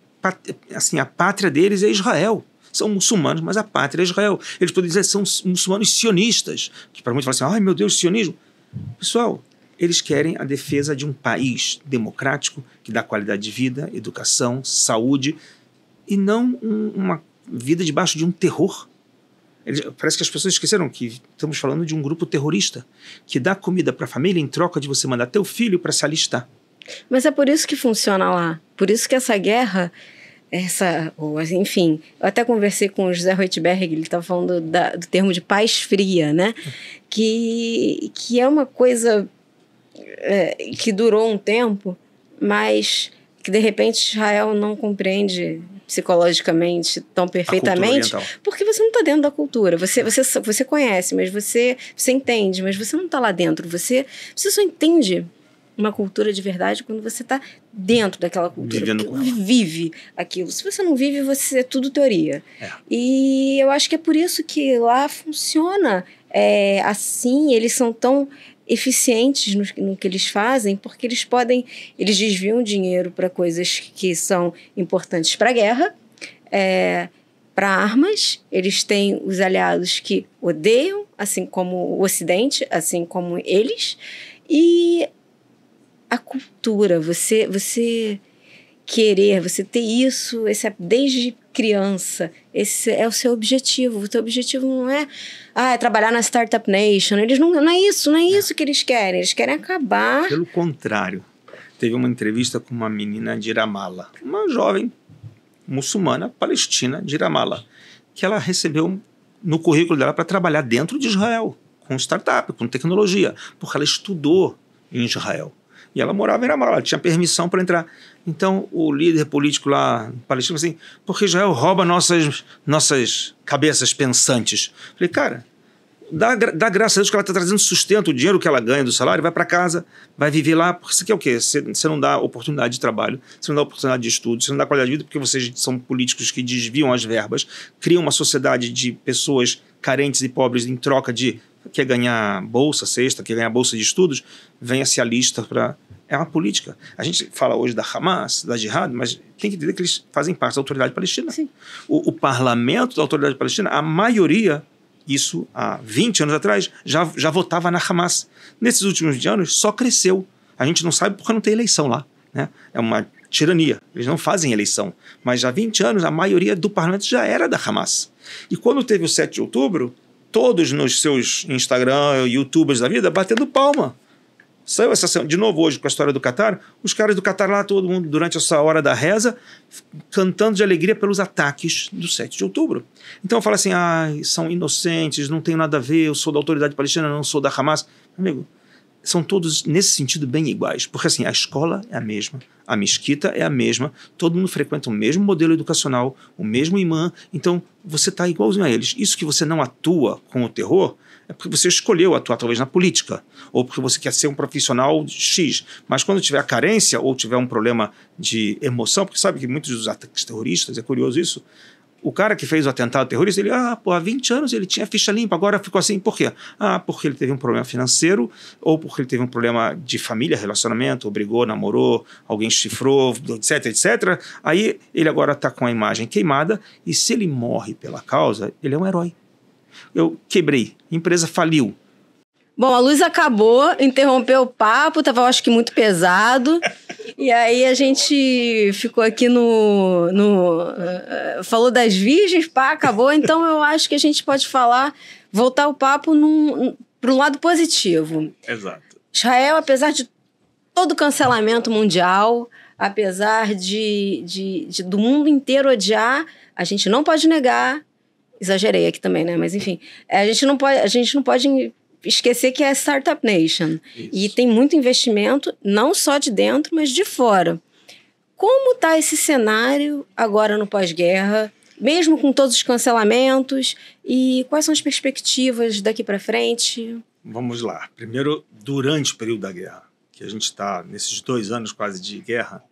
Assim, a pátria deles é Israel. São muçulmanos, mas a pátria é Israel. Eles podem dizer que são muçulmanos sionistas, que para muitos falam assim, ai meu Deus, sionismo. Pessoal, eles querem a defesa de um país democrático, que dá qualidade de vida, educação, saúde, e não uma vida debaixo de um terror. Parece que as pessoas esqueceram que estamos falando de um grupo terrorista, que dá comida para a família em troca de você mandar teu filho para se alistar. Mas é por isso que funciona lá. Por isso que essa guerra... enfim, eu até conversei com o José Roitberg, ele estava falando do termo de paz fria, né? Que é uma coisa que durou um tempo, mas que de repente Israel não compreende psicologicamente tão perfeitamente, porque você não está dentro da cultura. Você conhece, mas você entende, mas você não está lá dentro. Você só entende uma cultura de verdade quando você está dentro daquela cultura. Vive aquilo. Se você não vive, você é tudo teoria. E eu acho que é por isso que lá funciona assim, eles são tão eficientes no que eles fazem, porque eles desviam dinheiro para coisas que são importantes para a guerra, para armas. Eles têm os aliados que odeiam, assim como o Ocidente, assim como eles, e a cultura, você querer, você ter isso, desde criança, esse é o seu objetivo. O teu objetivo não é trabalhar na Startup Nation. Não é isso que eles querem. Eles querem acabar. Pelo contrário. Teve uma entrevista com uma menina de Ramallah, uma jovem muçulmana palestina de Ramallah, que ela recebeu no currículo dela para trabalhar dentro de Israel, com startup, com tecnologia, porque ela estudou em Israel. E ela morava em Ramallah, ela tinha permissão para entrar. Então, o líder político lá palestino falou assim, porque Israel rouba nossas cabeças pensantes. Falei, cara, dá graças a Deus que ela está trazendo sustento, o dinheiro que ela ganha do salário, vai para casa, vai viver lá, porque você quer o quê? Você não dá oportunidade de trabalho, você não dá oportunidade de estudo, você não dá qualidade de vida, porque vocês são políticos que desviam as verbas, criam uma sociedade de pessoas carentes e pobres em troca de quer ganhar bolsa, cesta, quer ganhar bolsa de estudos, venha se alista para... É uma política. A gente fala hoje da Hamas, da Jihad, mas tem que entender que eles fazem parte da autoridade palestina. O parlamento da autoridade palestina, a maioria, isso há 20 anos atrás, já votava na Hamas. Nesses últimos 20 anos, só cresceu. A gente não sabe porque não tem eleição lá. Né? É uma tirania. Eles não fazem eleição. Mas já há 20 anos, a maioria do parlamento já era da Hamas. E quando teve o 7 de outubro, todos nos seus Instagram, YouTubers da vida, batendo palma. Saiu essa semana, de novo hoje com a história do Catar, os caras do Catar lá, todo mundo durante essa hora da reza, cantando de alegria pelos ataques do 7 de outubro. Então fala assim, são inocentes, não tem nada a ver, eu sou da autoridade palestina, não sou da Hamas. Amigo, são todos, nesse sentido, bem iguais. Porque, assim, a escola é a mesma, a mesquita é a mesma, todo mundo frequenta o mesmo modelo educacional, o mesmo imã, então você está igualzinho a eles. Isso que você não atua com o terror é porque você escolheu atuar, talvez, na política, ou porque você quer ser um profissional X. Mas quando tiver carência ou tiver um problema de emoção, porque sabe que muitos dos ataques terroristas, é curioso isso, o cara que fez o atentado terrorista, ele, há 20 anos ele tinha ficha limpa, agora ficou assim, por quê? Porque ele teve um problema financeiro, ou porque ele teve um problema de família, relacionamento, ou brigou, namorou, alguém chifrou, etc, etc. Aí ele agora está com a imagem queimada, e se ele morre pela causa, ele é um herói. Eu quebrei, a empresa faliu. Bom, a luz acabou, interrompeu o papo, estava, eu acho que, muito pesado. E aí a gente ficou aqui falou das virgens, acabou. Então eu acho que a gente pode voltar o papo para um lado positivo. Exato. Israel, apesar de todo o cancelamento mundial, apesar do mundo inteiro odiar, a gente não pode negar, exagerei aqui também, né? Mas enfim, a gente não pode esquecer que é Startup Nation. Isso. E tem muito investimento, não só de dentro, mas de fora. Como está esse cenário agora no pós-guerra, mesmo com todos os cancelamentos, e quais são as perspectivas daqui para frente? Vamos lá. Primeiro, durante o período da guerra, que a gente está nesses 2 anos quase de guerra,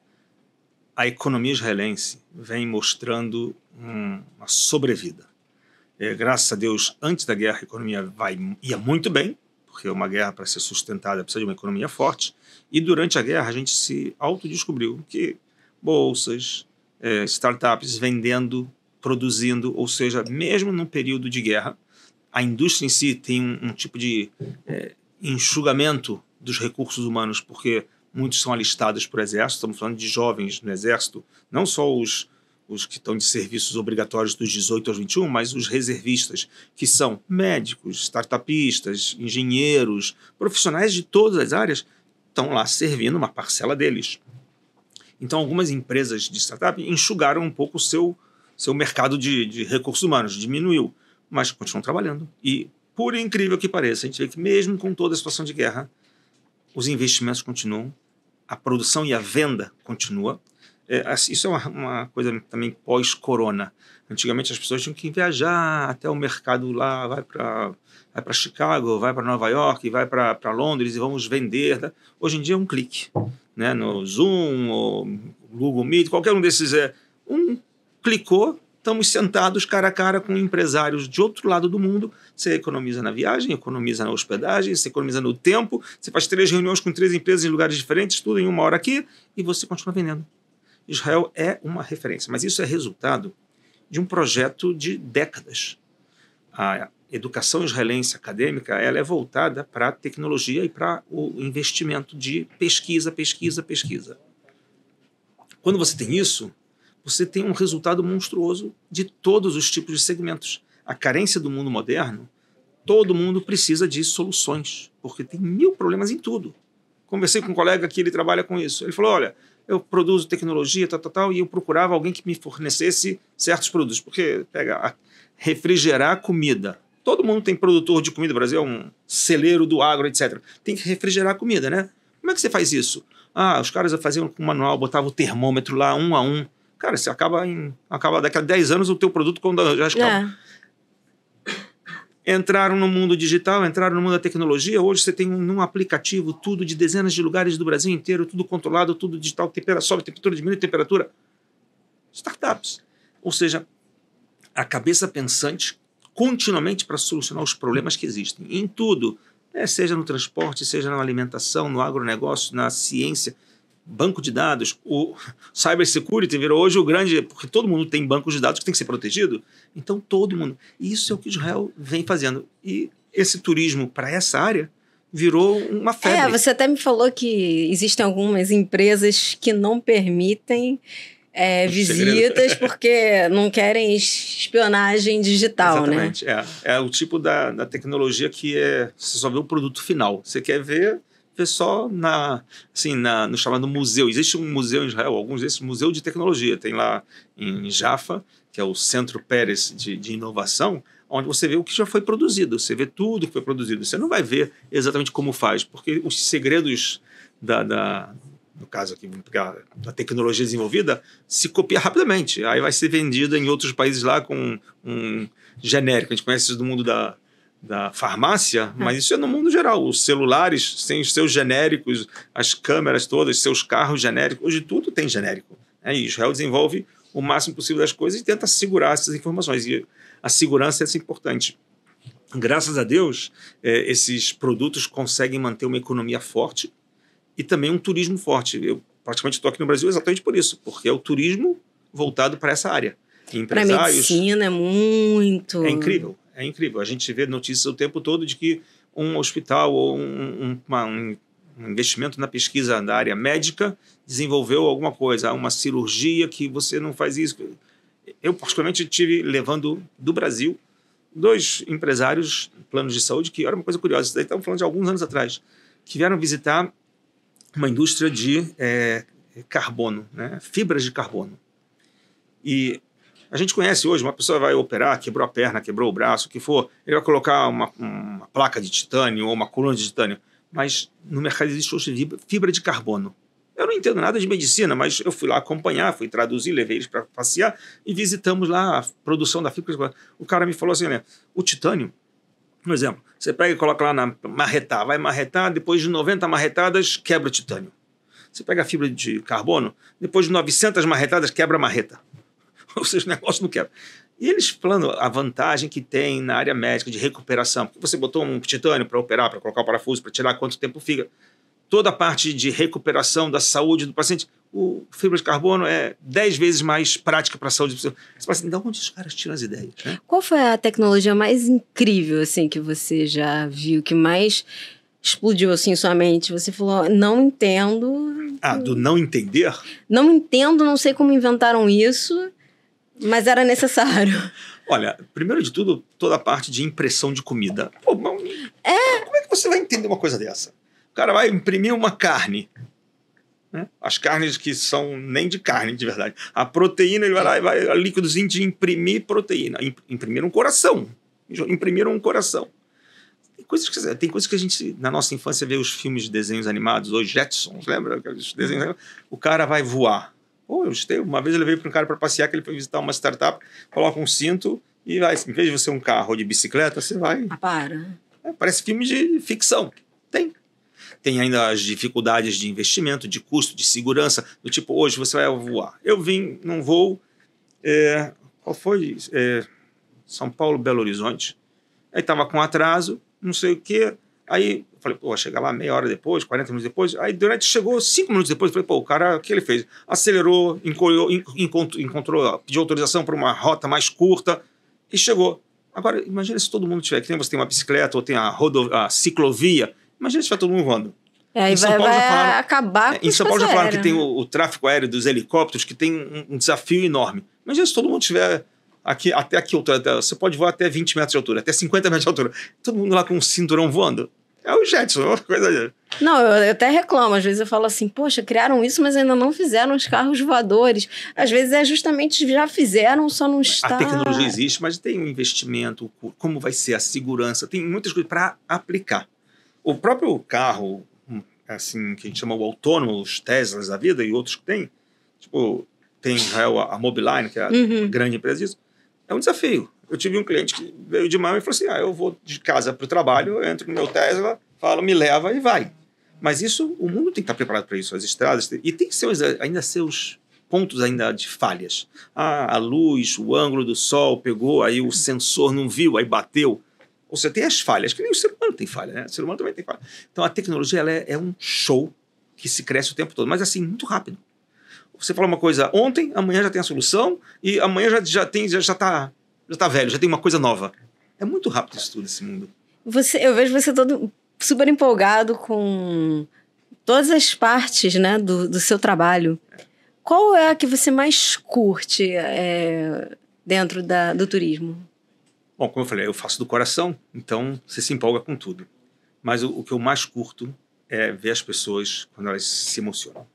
a economia israelense vem mostrando uma sobrevida. Graças a Deus, antes da guerra, a economia ia muito bem, porque uma guerra, para ser sustentada, precisa de uma economia forte. E durante a guerra, a gente se autodescobriu que bolsas, startups vendendo, produzindo, ou seja, mesmo num período de guerra, a indústria em si tem um tipo de enxugamento dos recursos humanos, porque muitos são alistados por exército, estamos falando de jovens no exército, não só os que estão de serviços obrigatórios dos 18 aos 21, mas os reservistas, que são médicos, startupistas, engenheiros, profissionais de todas as áreas, estão lá servindo uma parcela deles. Então, algumas empresas de startup enxugaram um pouco o seu mercado de recursos humanos, diminuiu, mas continuam trabalhando. E, por incrível que pareça, a gente vê que mesmo com toda a situação de guerra, os investimentos continuam, a produção e a venda continua. Isso é uma coisa também pós-corona. Antigamente as pessoas tinham que viajar até o mercado lá, vai para Chicago, vai para Nova York, vai para Londres e vamos vender. Tá? Hoje em dia é um clique, né? No Zoom, ou Google Meet, qualquer um desses clicou, estamos sentados cara a cara com empresários de outro lado do mundo. Você economiza na viagem, economiza na hospedagem, você economiza no tempo, você faz 3 reuniões com 3 empresas em lugares diferentes, tudo em 1 hora aqui, e você continua vendendo. Israel é uma referência, mas isso é resultado de um projeto de décadas. A educação israelense acadêmica ela é voltada para a tecnologia e para o investimento de pesquisa. Quando você tem isso, você tem um resultado monstruoso de todos os tipos de segmentos. A carência do mundo moderno, todo mundo precisa de soluções, porque tem 1000 problemas em tudo. Conversei com um colega que ele trabalha com isso. Ele falou, olha, eu produzo tecnologia, e eu procurava alguém que me fornecesse certos produtos. Porque, refrigerar comida. Todo mundo tem produtor de comida, o Brasil é um celeiro do agro, etc. Tem que refrigerar comida, né? Como é que você faz isso? Os caras faziam com manual, botavam o termômetro lá, 1 a 1. Cara, você acaba daqui a 10 anos o teu produto quando já escala. Entraram no mundo digital, entraram no mundo da tecnologia. Hoje você tem num aplicativo tudo de dezenas de lugares do Brasil inteiro, tudo controlado, tudo digital, sobe temperatura, diminui temperatura. Startups. Ou seja, a cabeça pensante continuamente para solucionar os problemas que existem. Em tudo, seja no transporte, seja na alimentação, no agronegócio, na ciência, banco de dados, o cybersecurity virou hoje o grande, porque todo mundo tem bancos de dados que tem que ser protegido, então todo mundo, isso é o que Israel vem fazendo, e esse turismo para essa área virou uma febre. Você até me falou que existem algumas empresas que não permitem visitas porque não querem espionagem digital. Exatamente, né? É o tipo da tecnologia que você só vê o produto final, você quer ver só no chamado museu. Existe um museu em Israel, alguns desses museu de tecnologia. Tem lá em Jaffa, que é o Centro Pérez de Inovação, onde você vê o que já foi produzido, você vê tudo que foi produzido. Você não vai ver exatamente como faz, porque os segredos no caso aqui, da tecnologia desenvolvida, se copia rapidamente. Aí vai ser vendida em outros países lá com um genérico. A gente conhece isso do mundo da farmácia, mas isso é no mundo geral. Os celulares têm os seus genéricos, as câmeras todas, seus carros genéricos. Hoje tudo tem genérico. E Israel desenvolve o máximo possível das coisas e tenta segurar essas informações. E a segurança é importante. Graças a Deus, esses produtos conseguem manter uma economia forte e também um turismo forte. Eu praticamente estou aqui no Brasil exatamente por isso, porque é o turismo voltado para essa área. Para a medicina é muito... É incrível, é incrível. A gente vê notícias o tempo todo de que um hospital ou um investimento na pesquisa da área médica desenvolveu alguma coisa, uma cirurgia que você não faz isso. Eu, particularmente, estive levando do Brasil 2 empresários, planos de saúde, que era uma coisa curiosa, isso daí estamos falando de alguns anos atrás, que vieram visitar uma indústria de carbono, né? Fibras de carbono. E a gente conhece hoje, uma pessoa vai operar, quebrou a perna, quebrou o braço, o que for, ele vai colocar uma placa de titânio ou uma coluna de titânio, mas no mercado existe hoje fibra de carbono. Eu não entendo nada de medicina, mas eu fui lá acompanhar, fui traduzir, levei eles para passear e visitamos lá a produção da fibra de carbono. O cara me falou assim, né, o titânio, por exemplo, você pega e coloca lá na marretar, vai marretar, depois de 90 marretadas, quebra o titânio. Você pega a fibra de carbono, depois de 900 marretadas, quebra a marreta. Ou seja, o negócio não quebra. E eles falam a vantagem que tem na área médica de recuperação. Porque você botou um titânio para operar, para colocar o parafuso, para tirar quanto tempo fica. Toda a parte de recuperação da saúde do paciente, o fibra de carbono é 10 vezes mais prática para a saúde do paciente. Você fala assim, de onde os caras tiram as ideias? Né? Qual foi a tecnologia mais incrível assim, que você já viu, que mais explodiu assim sua mente? Você falou, não entendo. Do não entender? Não entendo, não sei como inventaram isso, mas era necessário. Olha, primeiro de tudo, toda a parte de impressão de comida. Pô, como é que você vai entender uma coisa dessa? O cara vai imprimir uma carne, né? As carnes que são nem de carne, de verdade. A proteína, ele vai lá e vai líquidozinho de imprimir proteína. Imprimir um coração. Imprimiram um coração. Tem coisas que a gente, na nossa infância, vê os filmes de desenhos animados, os Jetsons, lembra? Aqueles desenhos animados? O cara vai voar. Uma vez eu levei para um cara para passear, que ele foi visitar uma startup, coloca um cinto e vai. Em vez de você um carro ou de bicicleta, você vai... Parece filme de ficção. Tem ainda as dificuldades de investimento, de custo, de segurança, do tipo, hoje você vai voar. Eu vim num voo, qual foi? São Paulo, Belo Horizonte. Aí estava com atraso, não sei o quê. Aí eu falei, chegar lá meia hora depois, 40 minutos depois. Aí chegou 5 minutos depois, eu falei, o cara, o que ele fez? Acelerou, encontrou, pediu autorização para uma rota mais curta e chegou. Agora, imagina se todo mundo tiver, que nem você tem uma bicicleta ou tem a ciclovia. Imagina se tiver todo mundo voando. Aí vai acabar com Em São Paulo já falaram que né? tem o tráfego aéreo dos helicópteros, que tem um desafio enorme. Imagina se todo mundo tiver até aqui, você pode voar até 20 metros de altura, até 50 metros de altura. Todo mundo lá com um cinturão voando. É o Jetson, uma coisa... Não, eu até reclamo. Às vezes eu falo assim, poxa, criaram isso, mas ainda não fizeram os carros voadores. Às vezes justamente já fizeram, só não está... A tecnologia existe, mas tem um investimento, como vai ser a segurança, tem muitas coisas para aplicar. O próprio carro, assim, que a gente chama o autônomo, os Teslas da vida e outros que tem, tipo, tem em Israel a Mobileye, que é a grande empresa disso, é um desafio. Eu tive um cliente que veio de Miami e falou assim, eu vou de casa para o trabalho, eu entro no meu Tesla, falo, me leva e vai. Mas isso, o mundo tem que estar preparado para isso, as estradas, e tem que ser ainda seus pontos ainda de falhas. A luz, o ângulo do sol pegou, aí o sensor não viu, aí bateu. Ou seja, tem as falhas, que nem o ser humano tem falha, né? O ser humano também tem falha. Então a tecnologia ela é um show que se cresce o tempo todo, mas assim, muito rápido. Você fala uma coisa ontem, amanhã já tem a solução, e amanhã já está velho, já tem uma coisa nova. É muito rápido isso tudo, esse mundo. Eu vejo você todo super empolgado com todas as partes, né, do seu trabalho. Qual é a que você mais curte dentro do turismo? Bom, como eu falei, eu faço do coração, então você se empolga com tudo. Mas o que eu mais curto é ver as pessoas quando elas se emocionam.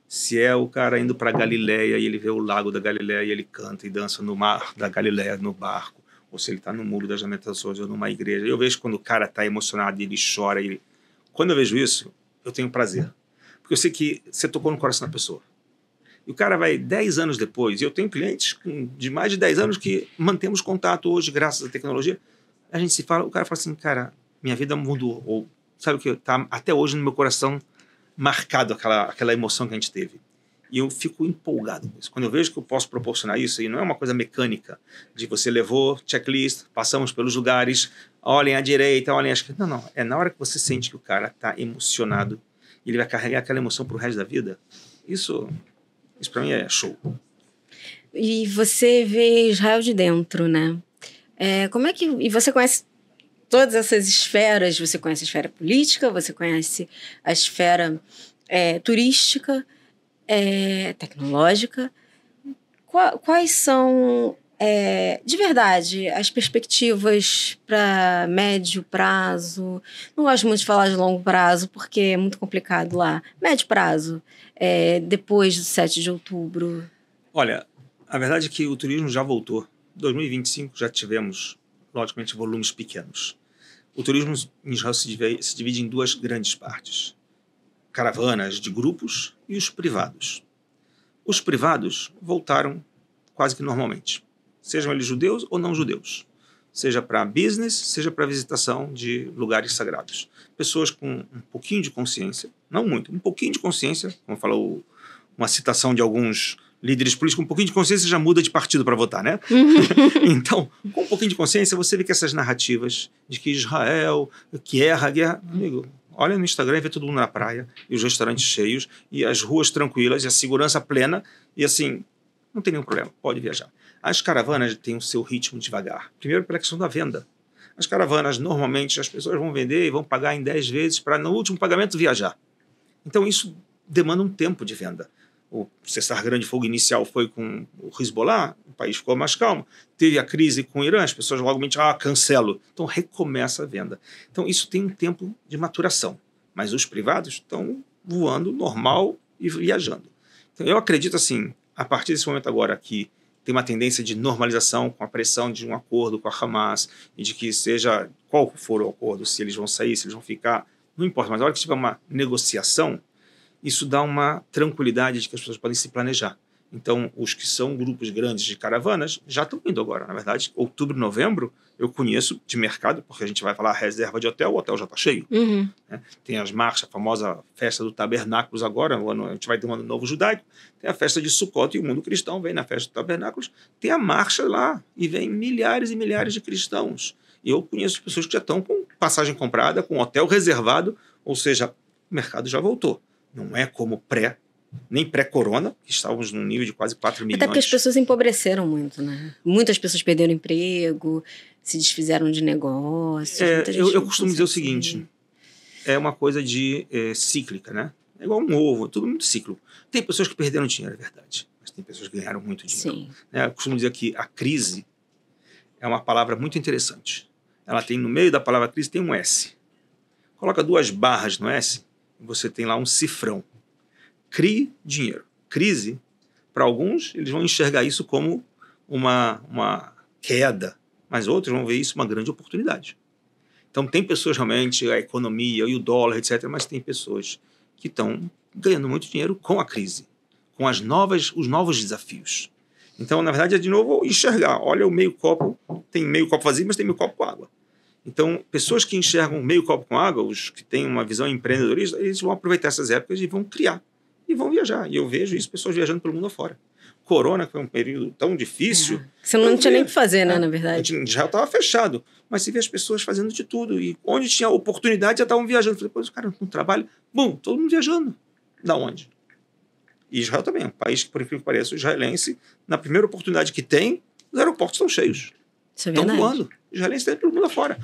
Se é o cara indo para Galileia e ele vê o lago da Galileia e ele canta e dança no mar da Galileia, no barco. ou se ele está no Muro das Lamentações ou numa igreja. Eu vejo quando o cara está emocionado e ele chora. Quando eu vejo isso, eu tenho prazer. Porque eu sei que você tocou no coração da pessoa. E o cara vai 10 anos depois, e eu tenho clientes de mais de 10 anos que mantemos contato hoje, graças à tecnologia. A gente se fala, o cara fala assim, cara, minha vida mudou. Ou sabe o que? Está até hoje no meu coração marcado aquela emoção que a gente teve. E eu fico empolgado com isso. Quando eu vejo que eu posso proporcionar isso, e não é uma coisa mecânica, de você levou, checklist, passamos pelos lugares, olhem à direita, olhem à esquerda. Não, é na hora que você sente que o cara está emocionado e ele vai carregar aquela emoção pro resto da vida. Isso para mim é show. E você vê Israel de dentro, né? Como é que... E você conhece todas essas esferas, você conhece a esfera política, você conhece a esfera turística, tecnológica. Quais são, de verdade, as perspectivas para médio prazo? Não gosto muito de falar de longo prazo, porque é muito complicado lá. Médio prazo, depois do 7 de outubro. Olha, a verdade é que o turismo já voltou. Em 2025 já tivemos, logicamente, volumes pequenos. O turismo em Israel se divide em duas grandes partes. Caravanas de grupos e os privados. Os privados voltaram quase que normalmente, sejam eles judeus ou não judeus, seja para business, seja para visitação de lugares sagrados. Pessoas com um pouquinho de consciência, não muito, um pouquinho de consciência, como falou uma citação de alguns líderes políticos, um pouquinho de consciência já muda de partido para votar, né? Então, com um pouquinho de consciência, você vê que essas narrativas de que Israel, que erra a guerra... Amigo, olha no Instagram e vê todo mundo na praia, e os restaurantes cheios, e as ruas tranquilas, e a segurança plena, e assim, não tem nenhum problema, pode viajar. As caravanas têm o seu ritmo devagar. Primeiro pela questão da venda. As caravanas, normalmente, as pessoas vão vender e vão pagar em 10 vezes para, no último pagamento, viajar. Então, isso demanda um tempo de venda. O cessar grande fogo inicial foi com o Hezbollah, o país ficou mais calmo. Teve a crise com o Irã, as pessoas logo cancelo. Então recomeça a venda. Então isso tem um tempo de maturação. Mas os privados estão voando normal e viajando. Então eu acredito assim, a partir desse momento agora que tem uma tendência de normalização com a pressão de um acordo com a Hamas e de que seja qual for o acordo, se eles vão sair, se eles vão ficar, não importa. Mas na hora que tiver uma negociação, isso dá uma tranquilidade de que as pessoas podem se planejar. Então, os que são grupos grandes de caravanas já estão indo agora. Na verdade, outubro, novembro, eu conheço de mercado, porque a gente vai falar reserva de hotel, o hotel já está cheio. Uhum. Né? Tem as marchas, a famosa festa do Tabernáculos agora, a gente vai ter um ano novo judaico, tem a festa de Sukkot e o mundo cristão vem na festa do Tabernáculos, tem a marcha lá e vem milhares e milhares de cristãos. E eu conheço pessoas que já estão com passagem comprada, com hotel reservado, ou seja, o mercado já voltou. Não é como nem pré-corona, que estávamos num nível de quase 4 milhões. Até porque as pessoas empobreceram muito, né? Muitas pessoas perderam emprego, se desfizeram de negócios. Eu costumo dizer o seguinte, é uma coisa cíclica, né? É igual um ovo, tudo muito cíclico. Tem pessoas que perderam dinheiro, é verdade, mas tem pessoas que ganharam muito dinheiro. Sim. Eu costumo dizer que a crise é uma palavra muito interessante. Ela tem, no meio da palavra crise, tem um S. Coloca 2 barras no S, você tem lá um cifrão. Crie dinheiro. Crise, para alguns, eles vão enxergar isso como uma queda, mas outros vão ver isso uma grande oportunidade. Então, tem pessoas realmente, a economia e o dólar, etc., mas tem pessoas que estão ganhando muito dinheiro com a crise, com os novos desafios. Então, na verdade, é de novo enxergar. Olha o meio copo, tem meio copo vazio, mas tem meio copo com água. Então, pessoas que enxergam meio copo com água, os que têm uma visão empreendedorista, eles vão aproveitar essas épocas e vão criar. E vão viajar. E eu vejo isso, pessoas viajando pelo mundo afora. Corona, que foi um período tão difícil... Você não tinha nem o que fazer, né, na verdade. Já estava fechado. Mas você vê as pessoas fazendo de tudo. E onde tinha oportunidade, já estavam viajando. Falei, os caras não trabalham. Bom, todo mundo viajando. Da onde? E Israel também é um país que, por incrível que pareça, o israelense, na primeira oportunidade que tem, os aeroportos estão cheios. Estão voando. Os israelenses estão pelo mundo afora.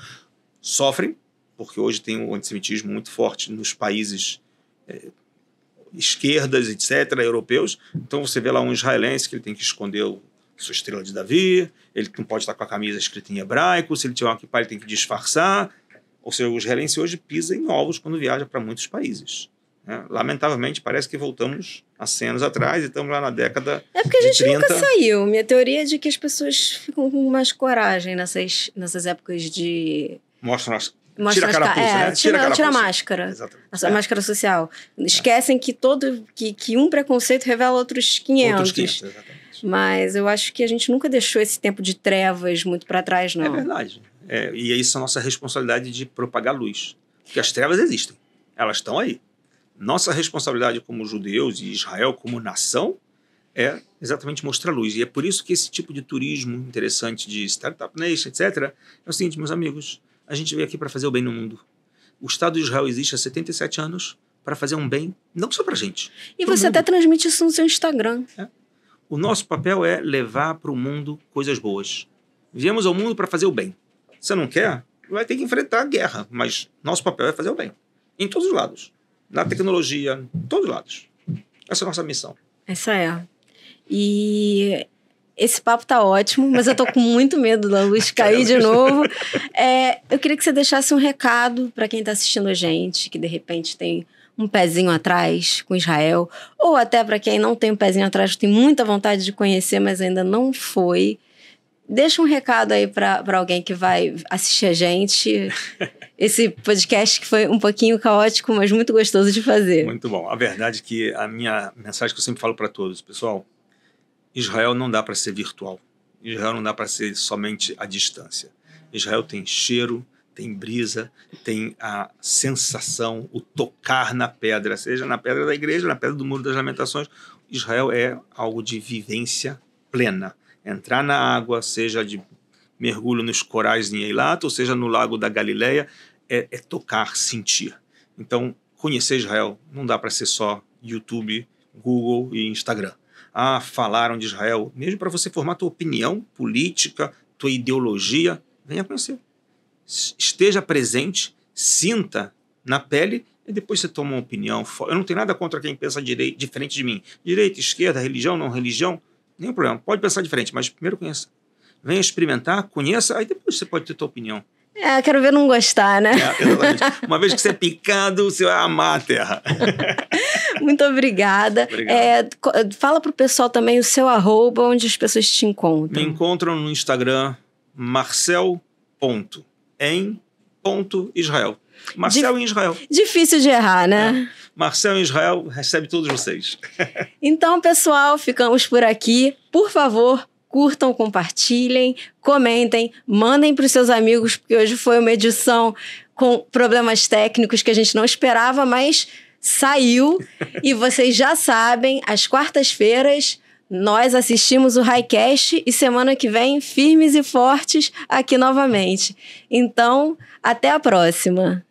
Sofrem, porque hoje tem um antissemitismo muito forte nos países esquerdas, etc., europeus. Então você vê lá um israelense que ele tem que esconder sua estrela de Davi, ele não pode estar com a camisa escrita em hebraico, se ele tiver uma kippah ele tem que disfarçar. Ou seja, o israelense hoje pisa em ovos quando viaja para muitos países. né? Lamentavelmente, parece que voltamos há 100 anos atrás e estamos lá na década É porque a gente de 30. nunca saiu. Minha teoria é de que as pessoas ficam com mais coragem nessas épocas de... Tira a carapuça, né? Tira a máscara. Exatamente. A máscara social. Esquecem que um preconceito revela outros 500. Outros 500, exatamente. Mas eu acho que a gente nunca deixou esse tempo de trevas muito para trás, não. É verdade. E é isso a nossa responsabilidade de propagar luz. Porque as trevas existem. Elas estão aí. Nossa responsabilidade como judeus e Israel como nação é exatamente mostrar luz. E é por isso que esse tipo de turismo interessante de Startup Nation, etc., é o seguinte, meus amigos, a gente veio aqui para fazer o bem no mundo. O Estado de Israel existe há 77 anos para fazer um bem, não só para a gente. E você até transmite isso no seu Instagram. O nosso papel é levar para o mundo coisas boas. Viemos ao mundo para fazer o bem. Você não quer? Vai ter que enfrentar a guerra. Mas nosso papel é fazer o bem. Em todos os lados. Na tecnologia, em todos os lados. Essa é a nossa missão. Essa é. E esse papo tá ótimo, mas eu tô com muito medo da luz cair de novo. Eu queria que você deixasse um recado para quem tá assistindo a gente, que de repente tem um pezinho atrás com Israel, ou até para quem não tem um pezinho atrás, que tem muita vontade de conhecer, mas ainda não foi. Deixa um recado aí para alguém que vai assistir a gente. Esse podcast que foi um pouquinho caótico, mas muito gostoso de fazer. Muito bom. A verdade é que a minha mensagem que eu sempre falo para todos, pessoal, Israel não dá para ser virtual. Israel não dá para ser somente à distância. Israel tem cheiro, tem brisa, tem a sensação, o tocar na pedra, seja na pedra da igreja, na pedra do Muro das Lamentações. Israel é algo de vivência plena. Entrar na água, seja de mergulho nos corais em Eilat, ou seja no Lago da Galileia, é tocar, sentir. Então, conhecer Israel não dá para ser só YouTube, Google e Instagram. Falaram de Israel. Mesmo para você formar tua opinião política, tua ideologia, venha conhecer. Esteja presente, sinta na pele e depois você toma uma opinião. Eu não tenho nada contra quem pensa diferente de mim. Direita, esquerda, religião, não religião, nenhum problema. Pode pensar diferente, mas primeiro conheça. Venha experimentar, conheça, aí depois você pode ter tua opinião. Quero ver não gostar, né? Exatamente. Uma vez que você é picado, você vai amar a terra. Muito obrigada. Fala pro pessoal também o seu @ onde as pessoas te encontram. Me encontram no Instagram marcel.em.israel. Marcel em Israel. Difícil de errar, né? Marcel em Israel recebe todos vocês. Então, pessoal, ficamos por aqui. Por favor, curtam, compartilhem, comentem, mandem para os seus amigos, porque hoje foi uma edição com problemas técnicos que a gente não esperava, mas saiu. E vocês já sabem, às quartas-feiras nós assistimos o Highcast e semana que vem, firmes e fortes aqui novamente. Então, até a próxima.